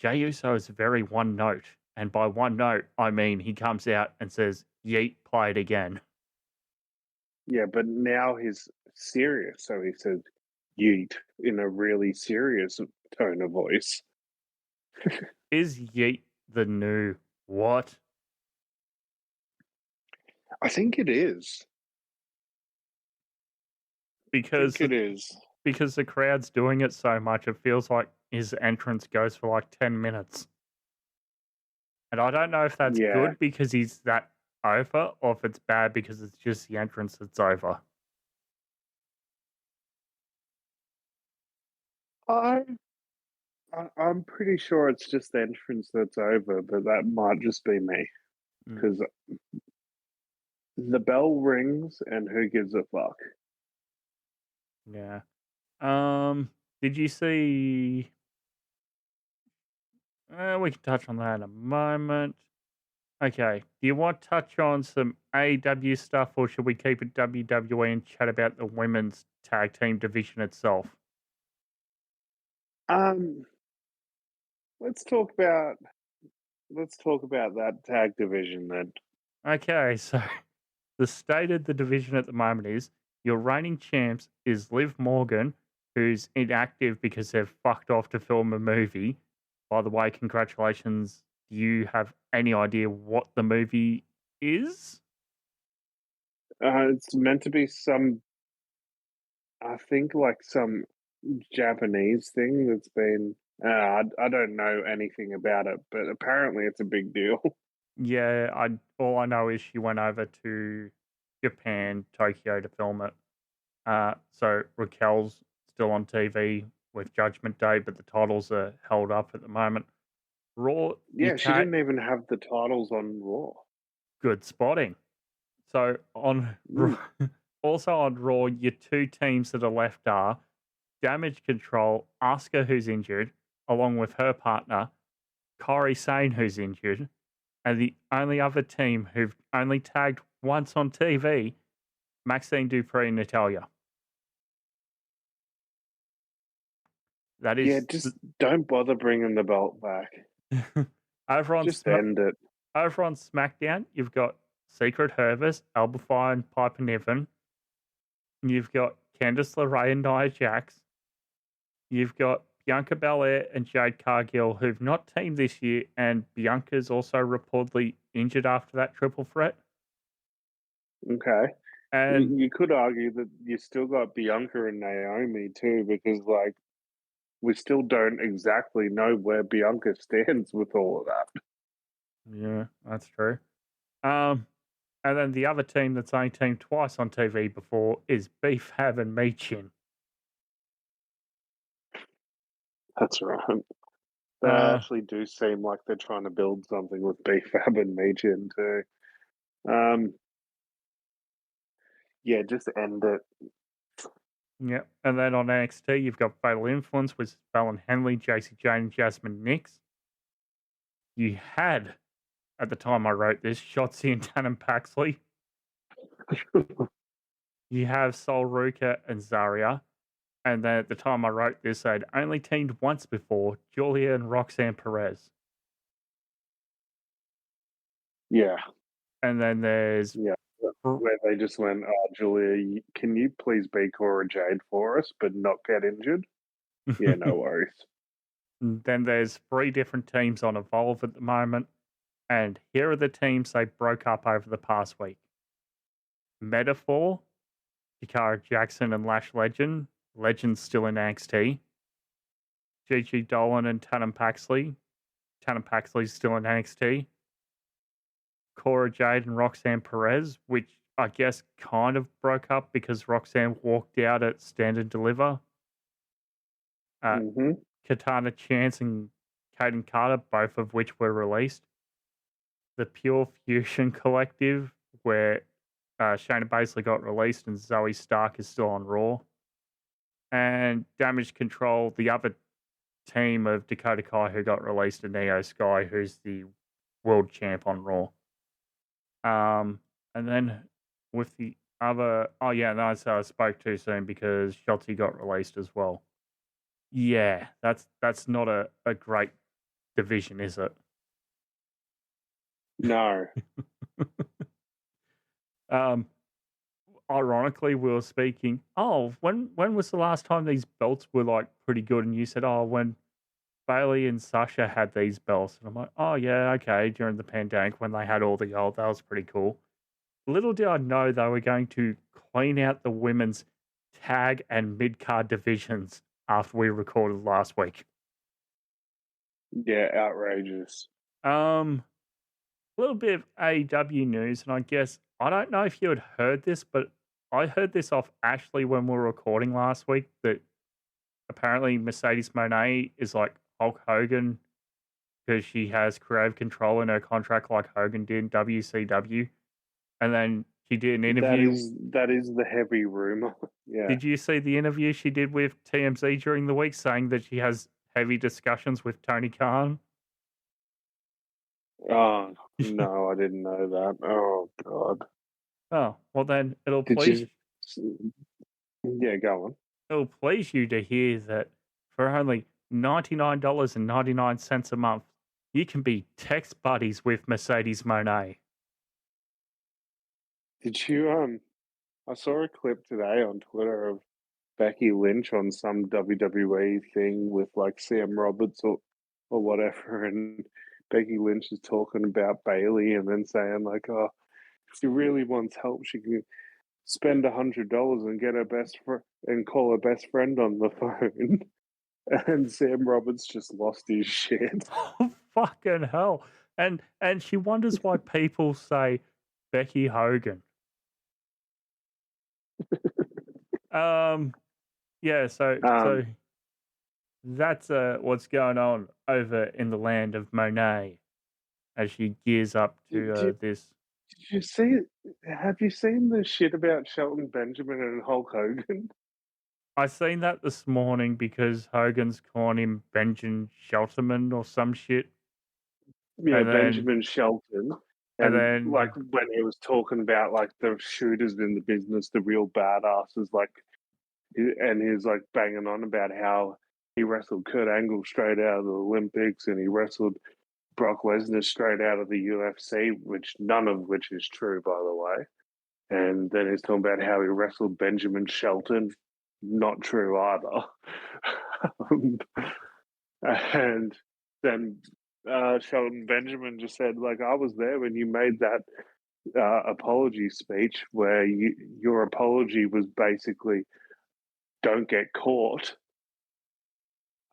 Jey Uso is very one note. And by one note, I mean he comes out and says, "Yeet, play it again." Yeah, but now he's serious, so he said yeet in a really serious tone of voice. Is yeet the new what? I think it is. Because it is. Because the crowd's doing it so much, it feels like his entrance goes for like 10 minutes. And I don't know if that's good because he's that over, or if it's bad because it's just the entrance that's over. I'm pretty sure it's just the entrance that's over, but that might just be me. Because the bell rings and who gives a fuck? Yeah. Did you see... we can touch on that in a moment. Okay. Do you want to touch on some AEW stuff, or should we keep it WWE and chat about the women's tag team division itself? Let's talk about that tag division then. Okay, so the state of the division at the moment is your reigning champs is Liv Morgan, who's inactive because they've fucked off to film a movie. By the way, congratulations. Do you have any idea what the movie is? It's meant to be some Japanese thing that's been... I don't know anything about it, but apparently it's a big deal. Yeah, all I know is she went over to Japan, Tokyo to film it. So Raquel's still on TV with Judgment Day, but the titles are held up at the moment. Raw... Yeah, she didn't even have the titles on Raw. Good spotting. So also on Raw, your 2 teams that are left are Damage Control, Asuka, who's injured, along with her partner, Kairi Sane, who's injured, and the only other team who've only tagged once on TV, Maxine Dupree and Natalya. That Yeah, is just don't bother bringing the belt back. over on Just end it. over on SmackDown. You've got Secret Hervis, Alba Fire, and Piper Niven. You've got Candice LeRae and Nia Jax. You've got Bianca Belair and Jade Cargill, who've not teamed this year, and Bianca's also reportedly injured after that triple threat. Okay. And you could argue that you still got Bianca and Naomi too, because like we still don't exactly know where Bianca stands with all of that. yeah, that's true. And then the other team that's only teamed twice on TV before is Beef Hab and Meechin. That's right. They actually do seem like they're trying to build something with BFAB and Meechin too. Yeah, just end it. Yeah, and then on NXT, you've got Fatal Influence with Fallon Henley, JC Jane, and Jasmine Nix. You had, at the time I wrote this, Shotzi and Tannen Paxley. You have Sol Ruka and Zarya. And then at the time I wrote this, they'd only teamed once before, Julia and Roxanne Perez. Yeah. And then there's... Yeah, where they just went, oh, Julia, can you please be Cora Jade for us, but not get injured? Yeah, no worries. Then there's 3 different teams on Evolve at the moment. And here are the teams they broke up over the past week. Metaphor, Jakara Jackson and Lash Legend. Legend's still in NXT. Gigi Dolan and Tannen Paxley. Tannen Paxley's still in NXT. Cora Jade and Roxanne Perez, which I guess kind of broke up because Roxanne walked out at Stand and Deliver. Katana Chance and Kaden Carter, both of which were released. The Pure Fusion Collective, where Shayna Baszler got released and Zoe Stark is still on Raw. And Damage Control, the other team of Dakota Kai who got released, and Neo Sky, who's the world champ on Raw. And then with the other... Oh, yeah, no, so I spoke too soon because Shotzi got released as well. Yeah, that's not a great division, is it? No. Ironically, we were speaking, when was the last time these belts were like pretty good? And you said, when Bailey and Sasha had these belts. And I'm like, oh yeah, okay, during the pandemic when they had all the gold, that was pretty cool. Little did I know they were going to clean out the women's tag and mid-card divisions after we recorded last week. Yeah, outrageous. A little bit of AEW news, and I guess, I don't know if you had heard this, but I heard this off Ashley when we were recording last week, that apparently Mercedes Moné is like Hulk Hogan because she has creative control in her contract like Hogan did in WCW. And then she did an interview. That is the heavy rumor. Yeah. Did you see the interview she did with TMZ during the week saying that she has heavy discussions with Tony Khan? Oh, no, I didn't know that. Oh, God. Oh, well then it'll please... Yeah, go on. It'll please you to hear that for only $99.99 a month, you can be text buddies with Mercedes Moné. Did you, I saw a clip today on Twitter of Becky Lynch on some WWE thing with like Sam Roberts or whatever, and Becky Lynch is talking about Bailey and then saying like, oh, if she really wants help, she can spend $100 and get her and call her best friend on the phone. And Sam Roberts just lost his shit. Oh, fucking hell. And she wonders why people say Becky Hogan. Yeah, so that's what's going on over in the land of Monet as she gears up to this. Did you see? Have you seen the shit about Shelton Benjamin and Hulk Hogan? I seen that this morning because Hogan's calling him Benjamin Shelterman or some shit. Yeah, Benjamin Shelton. And then, like, when he was talking about, like, the shooters in the business, the real badasses, like, and he was, like, banging on about how He wrestled Kurt Angle straight out of the Olympics, and he wrestled Brock Lesnar straight out of the UFC, none of which is true, by the way. And then he's talking about how he wrestled Benjamin Shelton. Not true either. And then Shelton Benjamin just said, like, I was there when you made that apology speech where your apology was basically, don't get caught.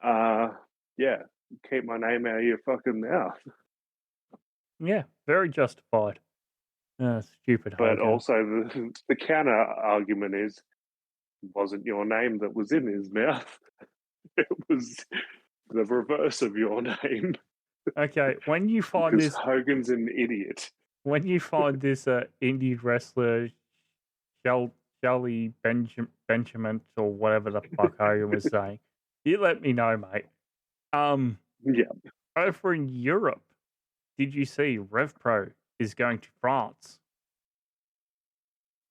Yeah, keep my name out of your fucking mouth. Yeah, very justified. Stupid. But Hogan. also the counter argument is, it wasn't your name that was in his mouth. It was the reverse of your name. Okay, when you find Because this, Hogan's an idiot. when you find this indie wrestler, Shelly Benjamin or whatever the fuck Hogan was saying, you let me know, mate. Yeah. Over in Europe, did you see RevPro is going to France?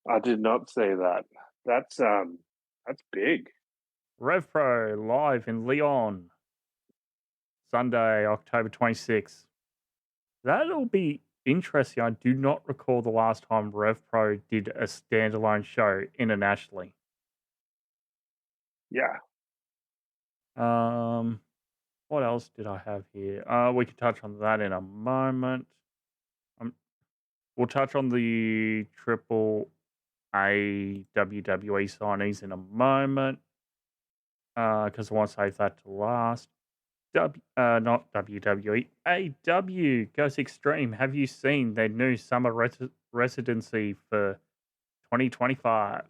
I did not say that. That's big. RevPro live in Lyon, Sunday, October 26th. That'll be interesting. I do not recall the last time RevPro did a standalone show internationally. Yeah. What else did I have here? We can touch on that in a moment. We'll touch on the Triple A WWE signees in a moment because I want to save that to last. Not WWE. AW goes extreme. Have you seen their new summer residency for 2025?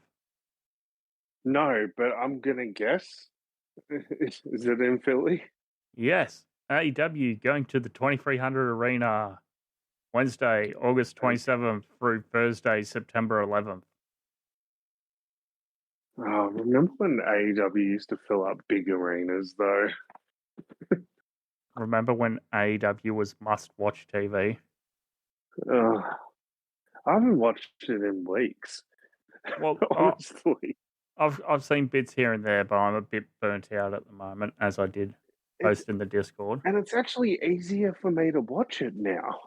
No, but I'm gonna guess. Is it in Philly? Yes. AEW going to the 2300 Arena Wednesday, August 27th through Thursday, September 11th. Oh, remember when AEW used to fill up big arenas, though? Remember when AEW was must-watch TV? I haven't watched it in weeks. Well, honestly, I've seen bits here and there, but I'm a bit burnt out at the moment, as I did post in the Discord. And it's actually easier for me to watch it now,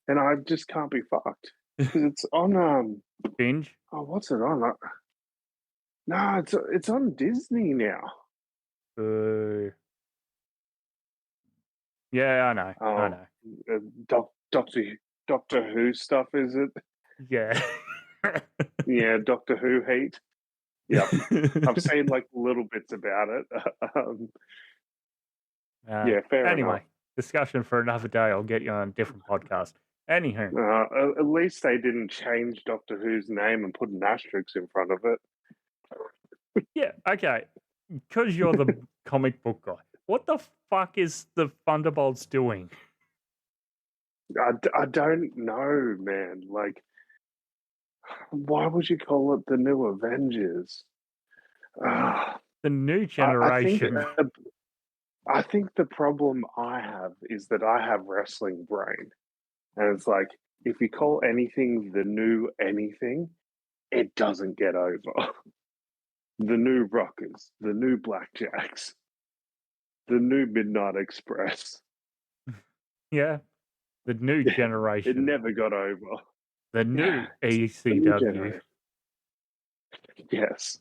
and I just can't be fucked because it's on Binge. Oh, what's it on? No, it's on Disney now. Yeah, I know. I know. Doctor Who stuff, is it? Yeah. Yeah, Doctor Who heat. Yeah, I've seen like little bits about it. Yeah, fair enough. Anyway, discussion for another day. I'll get you on a different podcast. Anywho. At least they didn't change Doctor Who's name and put an asterisk in front of it. Yeah, okay. Because you're the comic book guy. What the fuck is the Thunderbolts doing? I don't know, man. Like, why would you call it the New Avengers? The new generation. I think the problem I have is that I have wrestling brain. And it's like, if you call anything the new anything, it doesn't get over. The new Rockers, the new Blackjacks, the new Midnight Express. Yeah. The new generation. It never got over. The new ECW. Yes.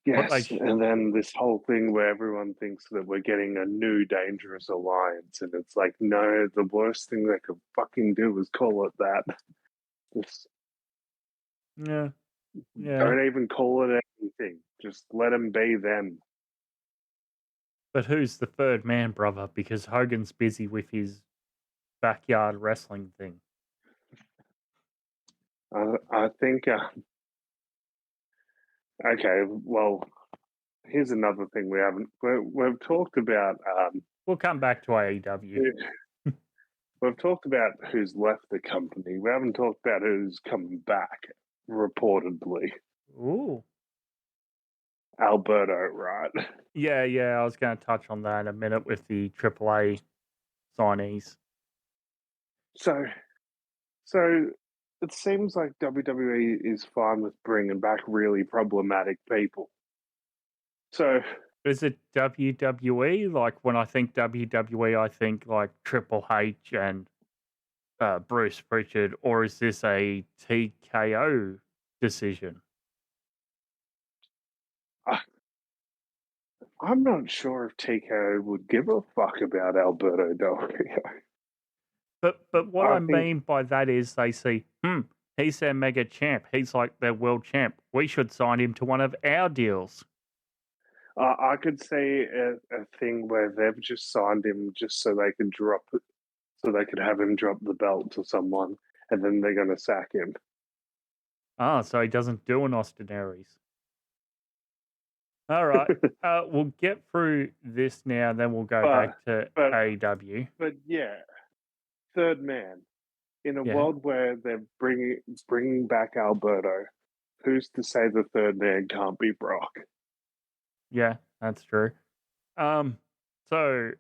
Yes, and then this whole thing where everyone thinks that we're getting a new Dangerous Alliance, and it's like, no, the worst thing they could fucking do is call it that. Yeah. Don't even call it anything. Just let them be them. But who's the third man, brother? Because Hogan's busy with his backyard wrestling thing. I think... Okay, well, here's another thing we haven't... We've talked about... we'll come back to AEW. We've talked about who's left the company. We haven't talked about who's coming back, reportedly. Ooh. Alberto, right? Yeah, I was going to touch on that in a minute with the AAA signees. So it seems like WWE is fine with bringing back really problematic people. So Is it WWE? Like, when I think WWE, I think like Triple H and Bruce Pritchard, or is this a TKO decision? I, I'm not sure if TKO would give a fuck about Alberto Del Rio. But what I I think mean by that is they see, he's their mega champ. He's like their world champ. We should sign him to one of our deals. I could say a thing where they've just signed him just so they could have him drop the belt to someone, and then they're going to sack him. Ah, so he doesn't do an Austin Aries. All right. We'll get through this now, and then we'll go back to but AEW. but yeah, third man in a Yeah. world where they're bringing back Alberto. Who's to say the third man can't be Brock? Yeah, that's true. So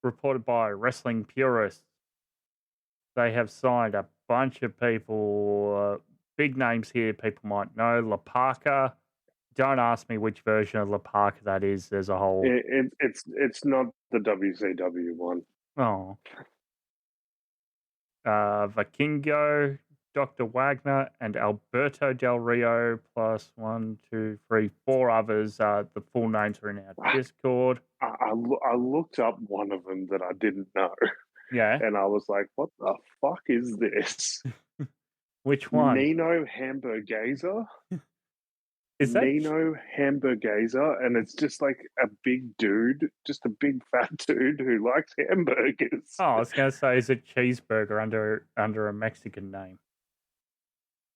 reported by Wrestling Purists, they have signed a bunch of people, big names here. People might know La Parka. Don't ask me which version of La Parka that is. There's a whole. It's not the WCW one. Oh. Vikingo, Dr. Wagner, and Alberto Del Rio, plus 1, 2, 3, 4 others. The full names are in our Discord. I looked up one of them that I didn't know. Yeah. And I was like, what the fuck is this? Which one? Nino Hamburguesa? Is that Nino Hamburguesa? And it's just like a big dude, just a big fat dude who likes hamburgers. Oh, I was going to say, is it cheeseburger under a Mexican name?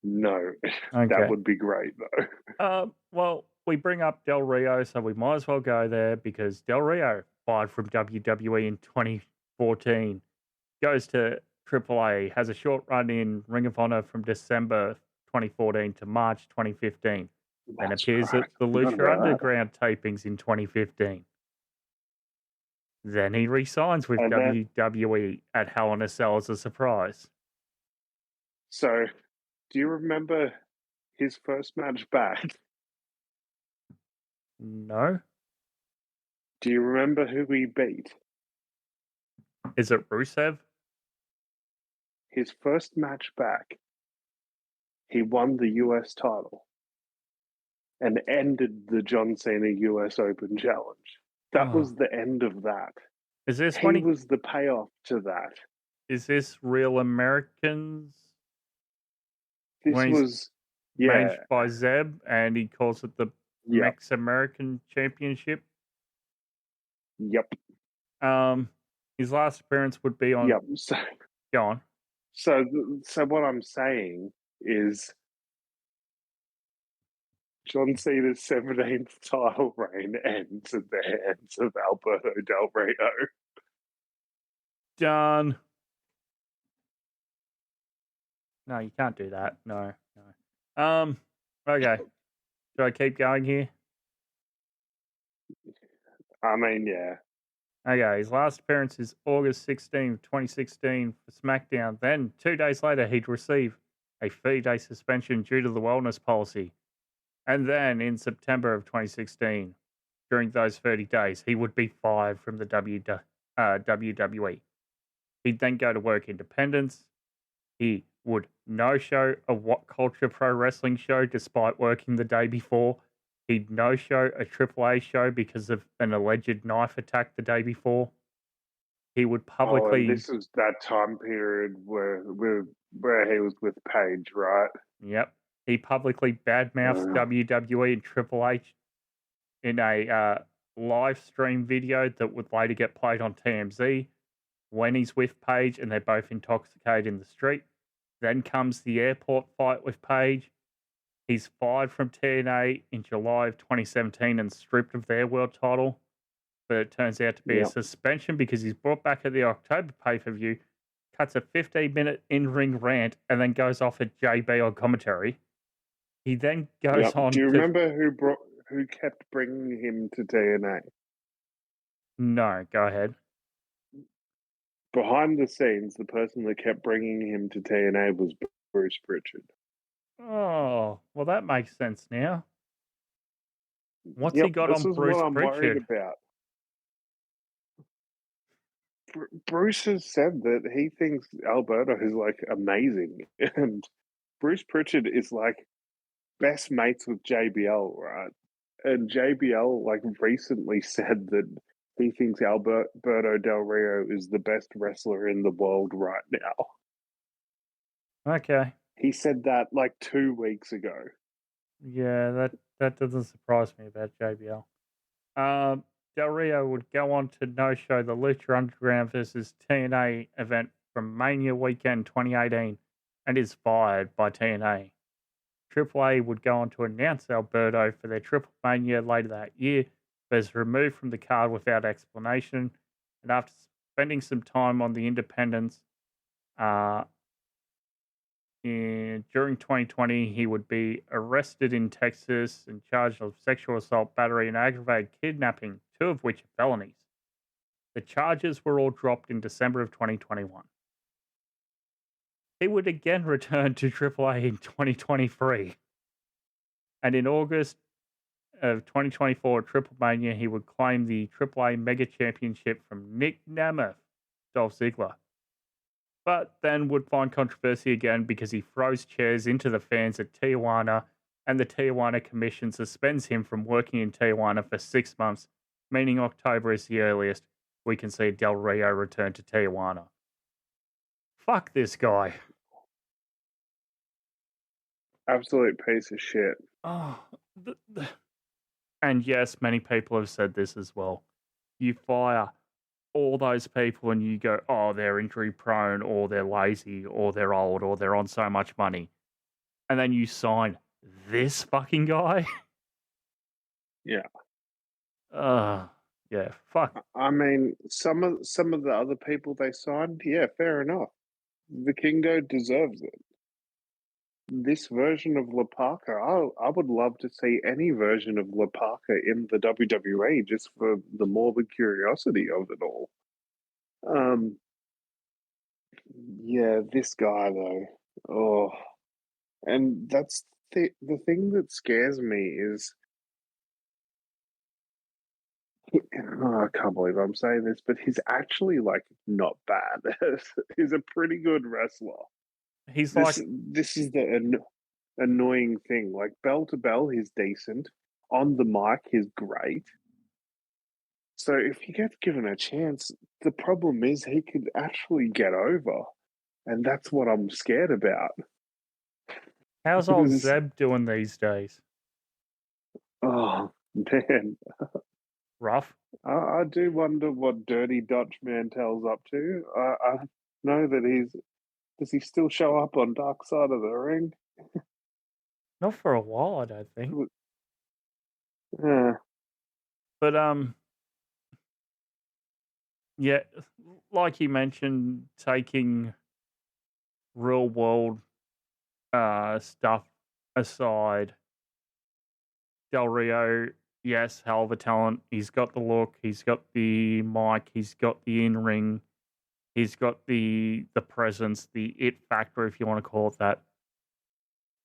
No, Okay. that would be great though. Well, we bring up Del Rio, so we might as well go there because Del Rio fired from WWE in 2014, goes to AAA, has a short run in Ring of Honor from December 2014 to March 2015, and appears at the Lucha Underground tapings in 2015. Then he re-signs with WWE at Hell in a Cell as a surprise. So, do you remember his first match back? No. Do you remember who he beat? Is it Rusev? His first match back, he won the US title and ended the John Cena US Open Challenge. That was the end of that. Is this he was the payoff to that? Is this Real Americans? This was managed by Zeb, and he calls it the Mex American Championship. Yep. His last appearance would be on. Yep. So, go on. So what I'm saying is, John Cena's 17th title reign ends at the hands of Alberto Del Rio. Done. No, you can't do that. No. Okay. Should I keep going here? I mean, yeah. Okay, his last appearance is August 16, 2016 for SmackDown. Then, 2 days later, he'd receive a 30-day suspension due to the wellness policy. And then, in September of 2016, during those 30 days, he would be fired from the WWE. He'd then go to work independence. He would no-show a What Culture Pro Wrestling show despite working the day before. He'd no-show a AAA show because of an alleged knife attack the day before. He would publicly... Oh, this was that time period where he was with Paige, right? Yep. He publicly badmouthed WWE and Triple H in a live stream video that would later get played on TMZ when he's with Paige and they're both intoxicated in the street. Then comes the airport fight with Paige. He's fired from TNA in July of 2017 and stripped of their world title. But it turns out to be a suspension because he's brought back at the October pay-per-view, cuts a 15-minute in-ring rant, and then goes off at JB on commentary. He then goes on. Do you remember who kept bringing him to TNA? No, go ahead. Behind the scenes, the person that kept bringing him to TNA was Bruce Pritchard. Oh, well, that makes sense now. What's he Yep, got this on is what Bruce I'm worried Pritchard? about. Bruce has said that he thinks Alberto is like amazing, and Bruce Pritchard is like best mates with JBL, right? And JBL like recently said that he thinks Alberto Del Rio is the best wrestler in the world right now. Okay. He said that like 2 weeks ago. Yeah, that doesn't surprise me about JBL. Del Rio would go on to no-show the Lucha Underground versus TNA event from Mania Weekend 2018 and is fired by TNA. AAA would go on to announce Alberto for their Triple Mania later that year, but is removed from the card without explanation. And after spending some time on the independents, during 2020, he would be arrested in Texas and charged of sexual assault, battery, and aggravated kidnapping, 2 of which are felonies. The charges were all dropped in December of 2021. He would again return to AAA in 2023. And in August of 2024 at Triple Mania, he would claim the AAA Mega Championship from Nick Nemeth, Dolph Ziggler. But then would find controversy again because he throws chairs into the fans at Tijuana, and the Tijuana Commission suspends him from working in Tijuana for 6 months, meaning October is the earliest we can see Del Rio return to Tijuana. Fuck this guy. Absolute piece of shit. Oh, and yes, many people have said this as well. You fire all those people and you go, oh, they're injury prone, or they're lazy, or they're old, or they're on so much money. And then you sign this fucking guy? Yeah. Yeah, fuck. I mean, some of the other people they signed, yeah, fair enough. The Kingo deserves it. This version of Lapaka, I would love to see any version of Lapaka in the WWE just for the morbid curiosity of it all. Yeah, this guy though. Oh, and that's the thing that scares me is I can't believe I'm saying this, but he's actually like not bad. He's a pretty good wrestler. He's This is the annoying thing. Like bell to bell, he's decent. On the mic, he's great. So if he gets given a chance, the problem is he could actually get over, and that's what I'm scared about. how's old Zeb doing these days? Oh man, Rough? I do wonder what Dirty Dutch Mantel's up to. I know that does he still show up on Dark Side of the Ring? Not for a while, I don't think. Yeah. But yeah, like you mentioned, taking real world stuff aside, Del Rio, yes, hell of a talent. He's got the look, he's got the mic, he's got the in-ring, he's got the presence, the it factor, if you want to call it that.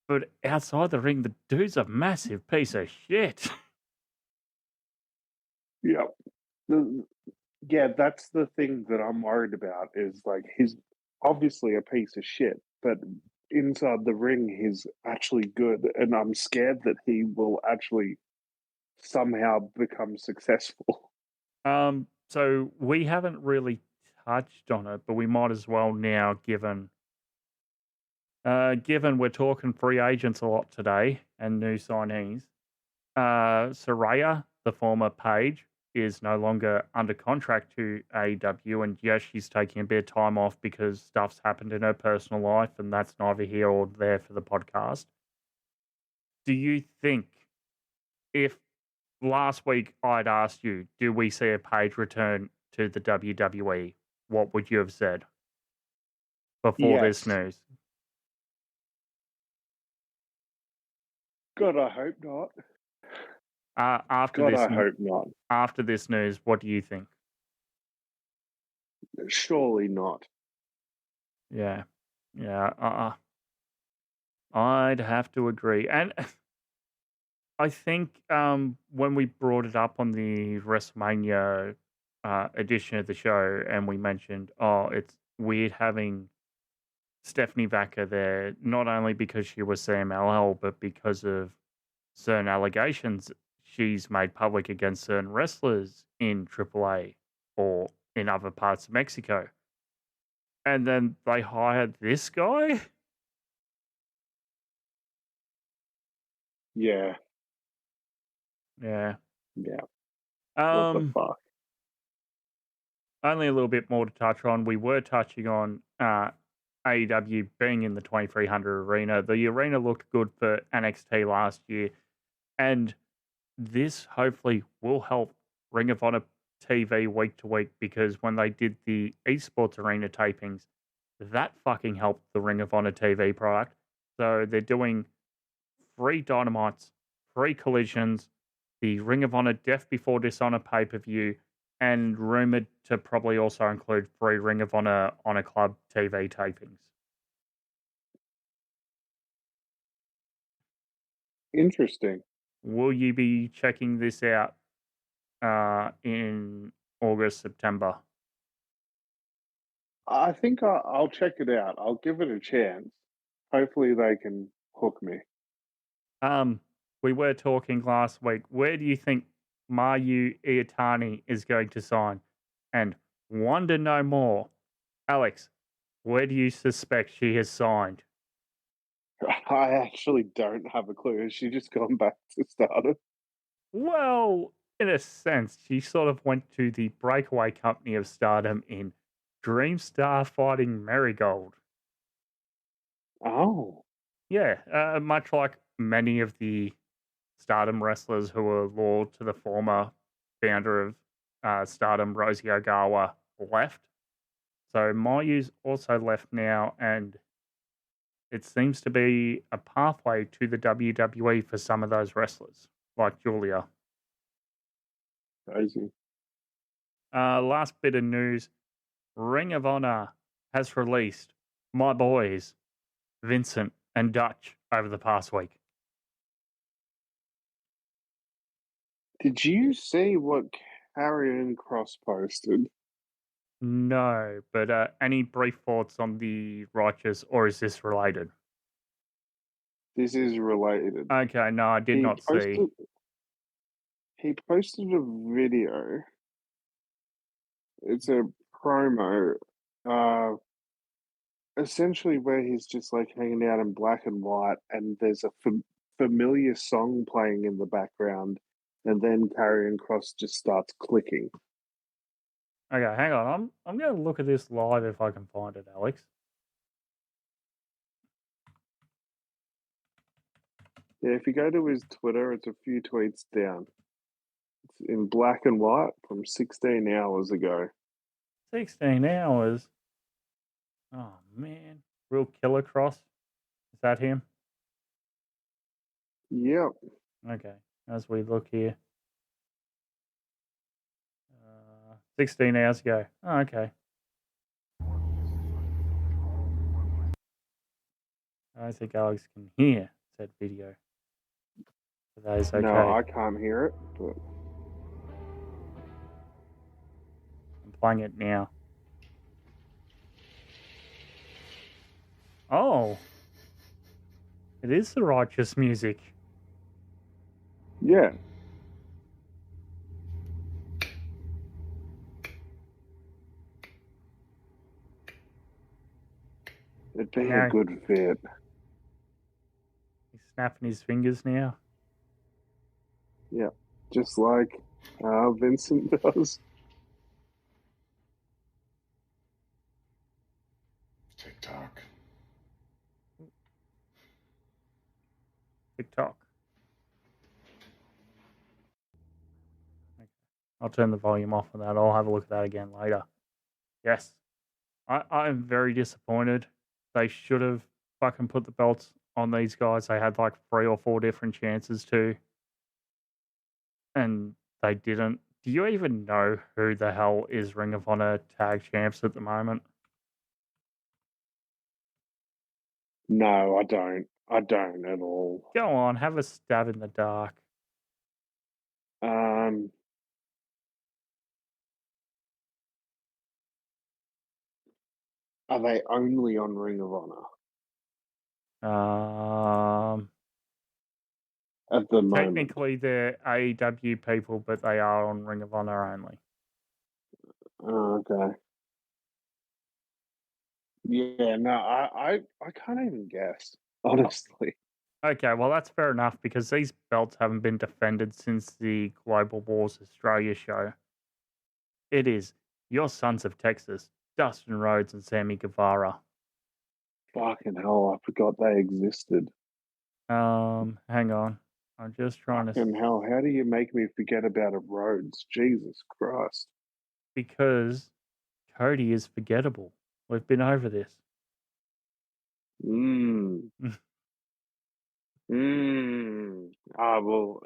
But outside the ring, the dude's a massive piece of shit. Yeah. Yeah, that's the thing that I'm worried about is like he's obviously a piece of shit, but inside the ring he's actually good, and I'm scared that he will actually somehow become successful. So we haven't really touched on it, but we might as well now, given we're talking free agents a lot today and new signees. Saraya, the former Paige, is no longer under contract to AEW, and yes, she's taking a bit of time off because stuff's happened in her personal life, and that's neither here or there for the podcast. Do you think, if last week I'd asked you, do we see a Paige return to the WWE, what would you have said before this news? God, I hope not. I hope not. After this news, what do you think? Surely not. Yeah. I'd have to agree. And I think when we brought it up on the WrestleMania edition of the show, and we mentioned, oh, it's weird having Stephanie Vacker there, not only because she was CMLL, but because of certain allegations she's made public against certain wrestlers in AAA or in other parts of Mexico. And then they hired this guy? Yeah. Yeah. Yeah. What the fuck? Only a little bit more to touch on. We were touching on AEW being in the 2300 arena. The arena looked good for NXT last year, and this hopefully will help Ring of Honor TV week to week, because when they did the esports arena tapings, that fucking helped the Ring of Honor TV product. So they're doing free Dynamites, free Collisions, the Ring of Honor Death Before Dishonor pay-per-view, and rumored to probably also include free Ring of Honor Club TV tapings. Interesting. Will you be checking this out in August, September? I think I'll check it out. I'll give it a chance. Hopefully they can hook me. We were talking last week. Where do you think Mayu Iwatani is going to sign? And want to know more, Alex, where do you suspect she has signed? I actually don't have a clue. Has she just gone back to Stardom? Well, in a sense, she sort of went to the breakaway company of Stardom in Dreamstar fighting Mairgold. Oh. Yeah, much like many of the Stardom wrestlers who were loyal to the former founder of Stardom, Rosie Ogawa, left. So Mayu's also left now, and it seems to be a pathway to the WWE for some of those wrestlers, like Julia. Crazy. Last bit of news. Ring of Honor has released my boys, Vincent and Dutch, over the past week. Did you see what Karrion Kross posted? No, but any brief thoughts on the Righteous, or is this related? This is related. Okay, no, I did not see. He posted a video. It's a promo, essentially where he's just like hanging out in black and white, and there's a familiar song playing in the background, and then Karrion Kross just starts clicking. Okay, hang on. I'm going to look at this live if I can find it, Alex. Yeah, if you go to his Twitter, it's a few tweets down. It's in black and white from 16 hours ago. 16 hours? Oh, man. Real Killer Cross? Is that him? Yep. Okay, as we look here. 16 hours ago. Oh, okay. I don't think Alex can hear said video. But that is okay. No, I can't hear it, but I'm playing it now. Oh. It is the Righteous music. yeah. It'd be a good fit. He's snapping his fingers now. Yeah, just like Vincent does. TikTok. Okay. I'll turn the volume off on that. I'll have a look at that again later. Yes. I'm very disappointed. They should have fucking put the belts on these guys. They had like 3 or 4 different chances to. And they didn't. Do you even know who the hell is Ring of Honor tag champs at the moment? No, I don't. I don't at all. Go on, have a stab in the dark. Um, are they only on Ring of Honor at the moment? Technically, they're AEW people, but they are on Ring of Honor only. Oh, okay. Yeah, no, I can't even guess, honestly. Okay, well, that's fair enough because these belts haven't been defended since the Global Wars Australia show. It is your Sons of Texas, Dustin Rhodes and Sammy Guevara. Fucking hell, I forgot they existed. Hang on. I'm just trying to... Fucking hell, how do you make me forget about a Rhodes? Jesus Christ. Because Cody is forgettable. We've been over this. I will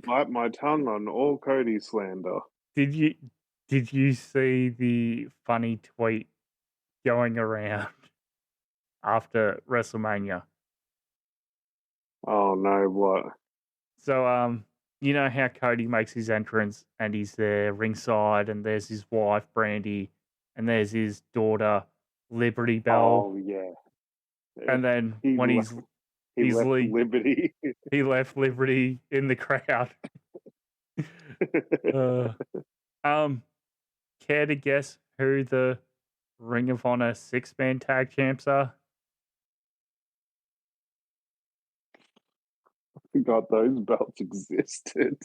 bite my tongue on all Cody slander. Did you see the funny tweet going around after WrestleMania? Oh no, what? So you know how Cody makes his entrance and he's there ringside and there's his wife Brandy and there's his daughter Liberty Bell. Oh yeah. And then he when left Liberty. he left Liberty in the crowd. Care to guess who the Ring of Honor 6-man tag champs are? I forgot those belts existed.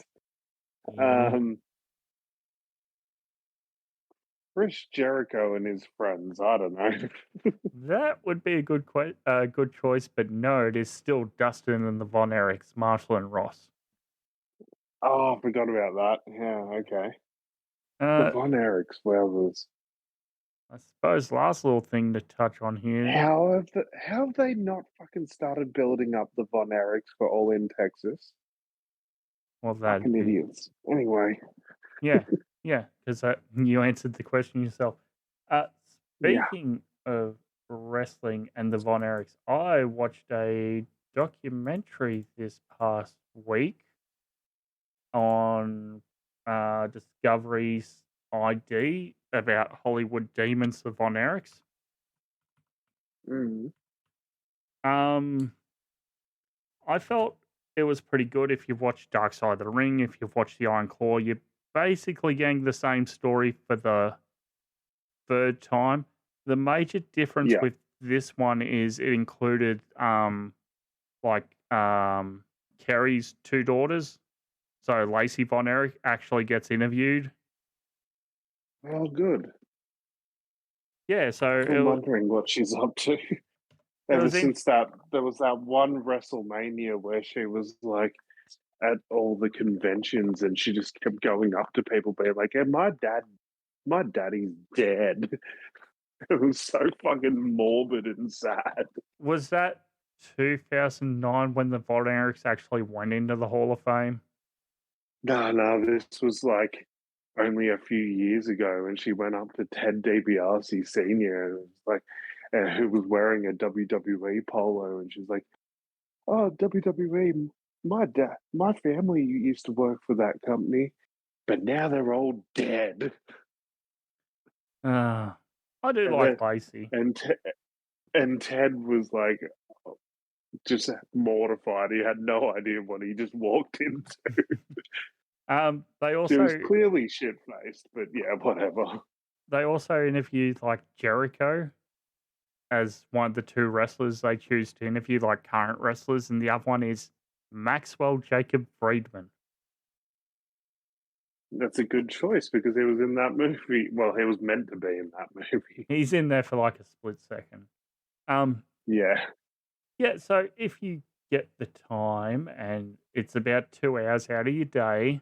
Yeah. Chris Jericho and his friends. I don't know. That would be a good choice, but no, it is still Dustin and the Von Erichs, Marshall and Ross. Oh, I forgot about that. Yeah, okay. The Von Erichs, wowzers. I suppose last little thing to touch on here. How have they not fucking started building up the Von Erichs for All In Texas? Well, that fucking idiots. Anyway. Yeah, because you answered the question yourself. Speaking of wrestling and the Von Erichs, I watched a documentary this past week on Discovery's ID about Hollywood demons, the Von Erichs. I felt it was pretty good. If you've watched Dark Side of the Ring, if you've watched The Iron Claw, you're basically getting the same story for the third time. The major difference with this one is it included Kerry's two daughters. So Lacey Von Erich actually gets interviewed. Oh, good. Yeah, so I'm wondering what she's up to. Ever since there was that one WrestleMania where she was like at all the conventions and she just kept going up to people being like, hey, my daddy's dead. It was so fucking morbid and sad. Was that 2009 when the Von Erichs actually went into the Hall of Fame? No, this was like only a few years ago when she went up to Ted DiBiase Sr. and it was like, who was wearing a WWE polo, and she's like, "Oh, WWE, my family used to work for that company, but now they're all dead." I do like Lacey. And Ted was like, just mortified. He had no idea what he just walked into. They also, she was clearly shit-faced, but yeah, whatever. They also interviewed like Jericho as one of the two wrestlers they choose to interview, like current wrestlers, and the other one is Maxwell Jacob Friedman. That's a good choice because he was in that movie. Well, he was meant to be in that movie. He's in there for like a split second. Yeah, so if you get the time and it's about 2 hours out of your day,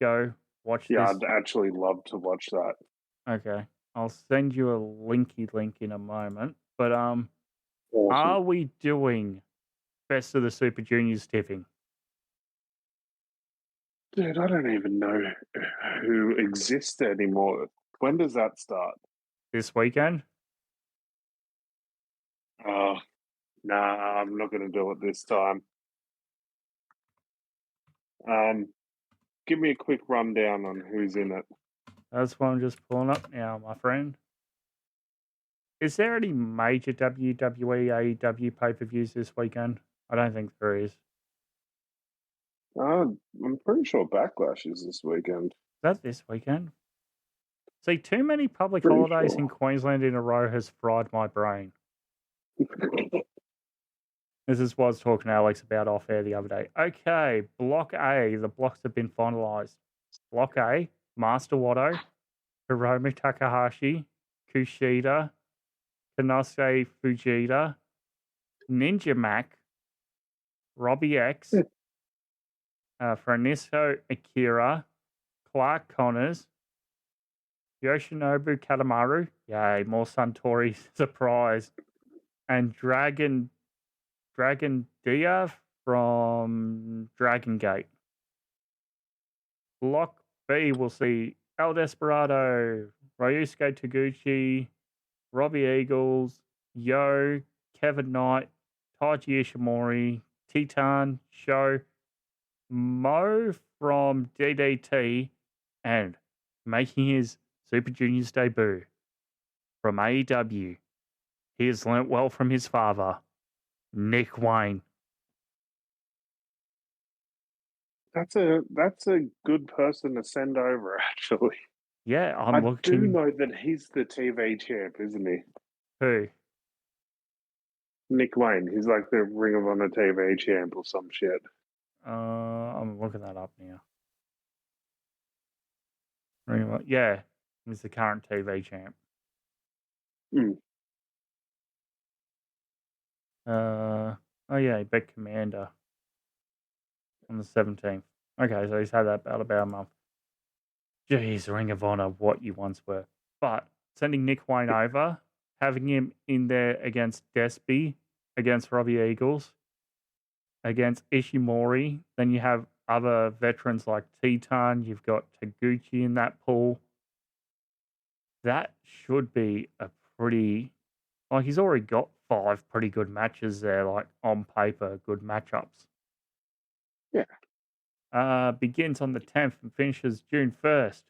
go watch this. Yeah, I'd actually love to watch that. Okay. I'll send you a link in a moment. But awesome. Are we doing Best of the Super Juniors tipping? Dude, I don't even know who exists anymore. When does that start? This weekend? Nah, I'm not going to do it this time. give me a quick rundown on who's in it. That's what I'm just pulling up now, my friend. Is there any major WWE AEW pay-per-views this weekend? I don't think there is. I'm pretty sure Backlash is this weekend. Is that this weekend? See, too many public Pretty holidays sure. in Queensland in a row has fried my brain. This is what I was talking to Alex about off air the other day. Okay, Block A, the blocks have been finalised. Block A, Master Watto, Hiromu Takahashi, Kushida, Konosuke Fujita, Ninja Mac, Robbie X, Francisco Akira, Clark Connors, Yoshinobu Katamaru, yay, more Suntory surprise, and Dragon Dia from Dragon Gate. Block B will see El Desperado, Ryusuke Taguchi, Robbie Eagles, Yo, Kevin Knight, Taiji Ishimori, Titan, Sho, Mo from DDT, and making his Super Juniors debut from AEW. He has learnt well from his father, Nick Wayne. That's a good person to send over, actually. Yeah, I do know that he's the TV champ, isn't he? Who? Nick Wayne. He's like the Ring of Honor TV champ or some shit. I'm looking that up now. Yeah, he's the current TV champ. Oh yeah, he beat Commander on the 17th. Okay, so he's had that battle about a month. Jeez, Ring of Honor, what you once were. But sending Nick Wayne over, having him in there against Despy, against Robbie Eagles, against Ishimori. Then you have other veterans like Titan. You've got Taguchi in that pool. That should be a pretty... Like, he's already got 5 pretty good matches there, like, on paper, good matchups. Yeah. Begins on the 10th and finishes June 1st.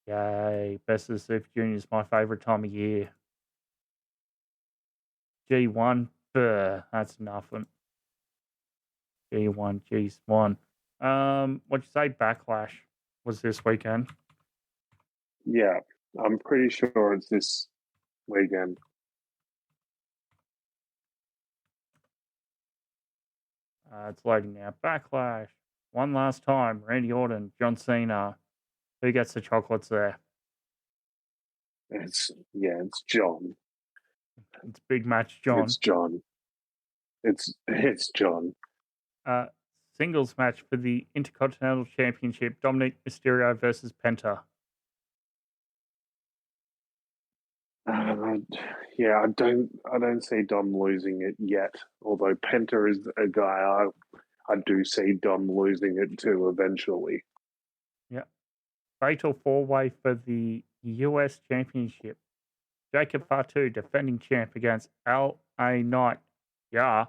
Yay, Best of the Super Juniors, my favourite time of year. G1, that's nothing. G1, G1. What'd you say Backlash was this weekend? Yeah, I'm pretty sure it's this weekend. It's loading now. Backlash. One last time. Randy Orton, John Cena. Who gets the chocolates there? It's John. It's big match, John. It's John. It's John. Singles match for the Intercontinental Championship. Dominic Mysterio versus Penta. Yeah, I don't see Dom losing it yet. Although Penta is a guy I do see Dom losing it to eventually. Yeah. Fatal 4-way for the US Championship. Jacob Fatu, defending champ, against L.A. Knight. Yeah.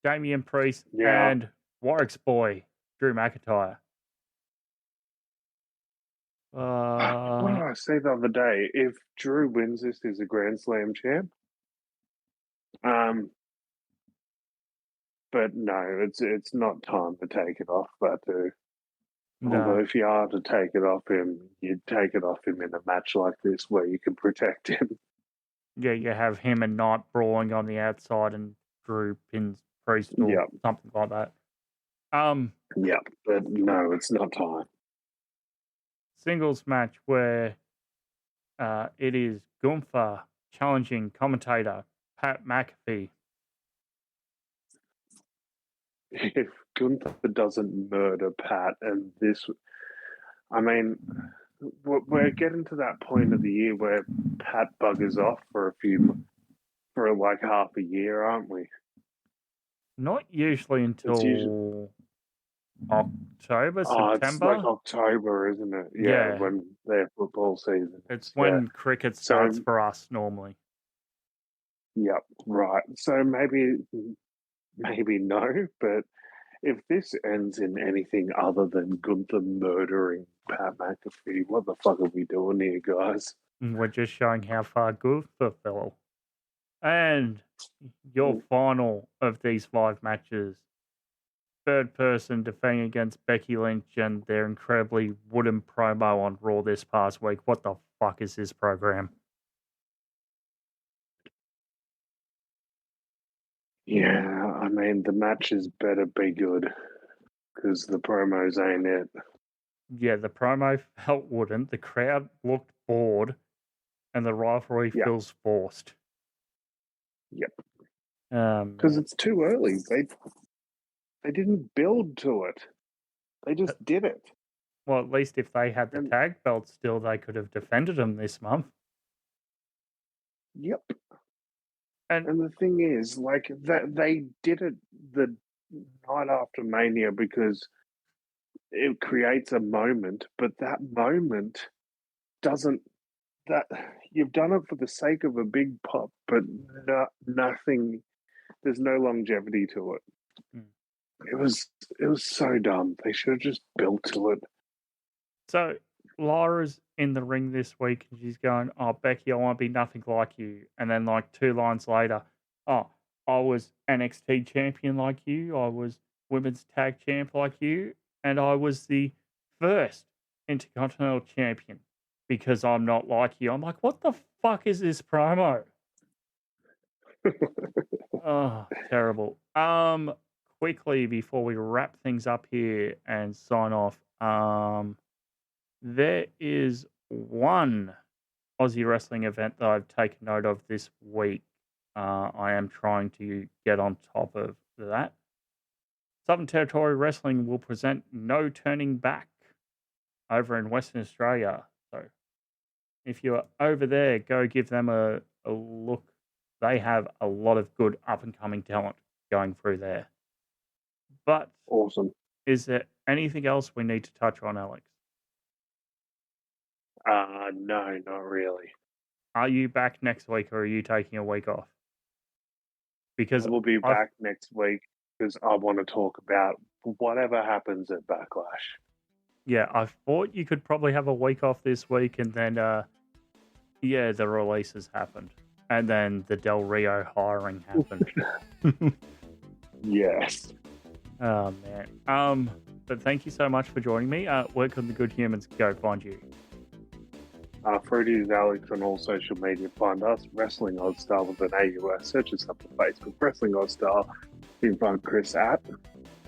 Damian Priest and Warwick's boy, Drew McIntyre. What did I say the other day? If Drew wins this, he's a Grand Slam champ. But no, it's not time to take it off Fatu. No. Although if you are to take it off him, you'd take it off him in a match like this where you can protect him. Yeah, you have him and Knight brawling on the outside and Drew pins Priest or something like that. Yeah, but no, it's not time. Singles match where it is Gunther challenging commentator Pat McAfee. If Gunther doesn't murder Pat and this... I mean, we're getting to that point of the year where Pat buggers off for like half a year, aren't we? Not usually until October, September. It's like October, isn't it? Yeah, when their football season. It's when cricket starts for us normally. Yep, right. So maybe no, but if this ends in anything other than Gunther murdering Pat McAfee, what the fuck are we doing here, guys? We're just showing how far good the fellow. And your final of these 5 matches, third person defending against Becky Lynch and their incredibly wooden promo on Raw this past week. What the fuck is this program? Yeah, I mean, the matches better be good because the promos ain't it. Yeah, the promo felt wooden, the crowd looked bored, and the rivalry feels forced. Yep. Because it's too early. They didn't build to it. They just did it. Well, at least if they had the tag belts still, they could have defended them this month. Yep. And the thing is, like, that they did it the night after Mania because it creates a moment, but that moment doesn't. That you've done it for the sake of a big pop, but nothing. There's no longevity to it. It was so dumb. They should have just built to it. So Lyra's in the ring this week and she's going, "Oh, Becky, I want to be nothing like you." And then like 2 lines later, "Oh, I was NXT champion like you. I was women's tag champ like you. And I was the first Intercontinental champion because I'm not like you." I'm like, what the fuck is this promo? Oh, terrible. Quickly before we wrap things up here and sign off, there is one Aussie wrestling event that I've taken note of this week. I am trying to get on top of that. Southern Territory Wrestling will present No Turning Back over in Western Australia. So if you're over there, go give them a look. They have a lot of good up-and-coming talent going through there. But awesome. Is there anything else we need to touch on, Alex? No, not really. Are you back next week or are you taking a week off? Because we'll be back next week because I want to talk about whatever happens at Backlash. Yeah, I thought you could probably have a week off this week and then, the releases happened. And then the Del Rio hiring happened. Yes. Oh, man. But thank you so much for joining me. Where can the good humans go find you? Fruity is Alex on all social media. Find us, Wrestling Oddstar with an AUS. Search us up on Facebook, Wrestling Oddstar. You can find Chris at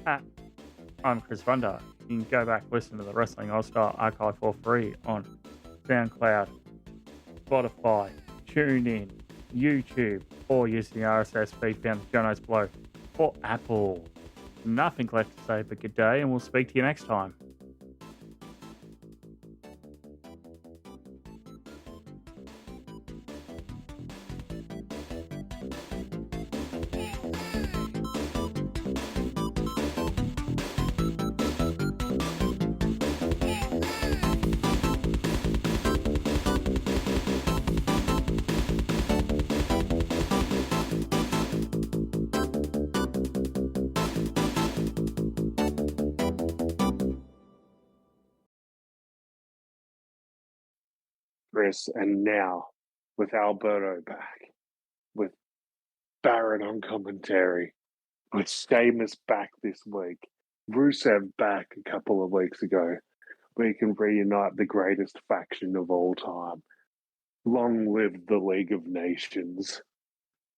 I'm Chris Funder. You can go back listen to the Wrestling Oddstar archive for free on SoundCloud, Spotify, TuneIn, YouTube, or using the RSS feed found in the show notes below, or Apple. Nothing left to say but good day, and we'll speak to you next time. Chris, and now with Alberto back, with Barrett on commentary, with Sheamus back this week, Rusev back a couple of weeks ago, we can reunite the greatest faction of all time. Long live the League of Nations.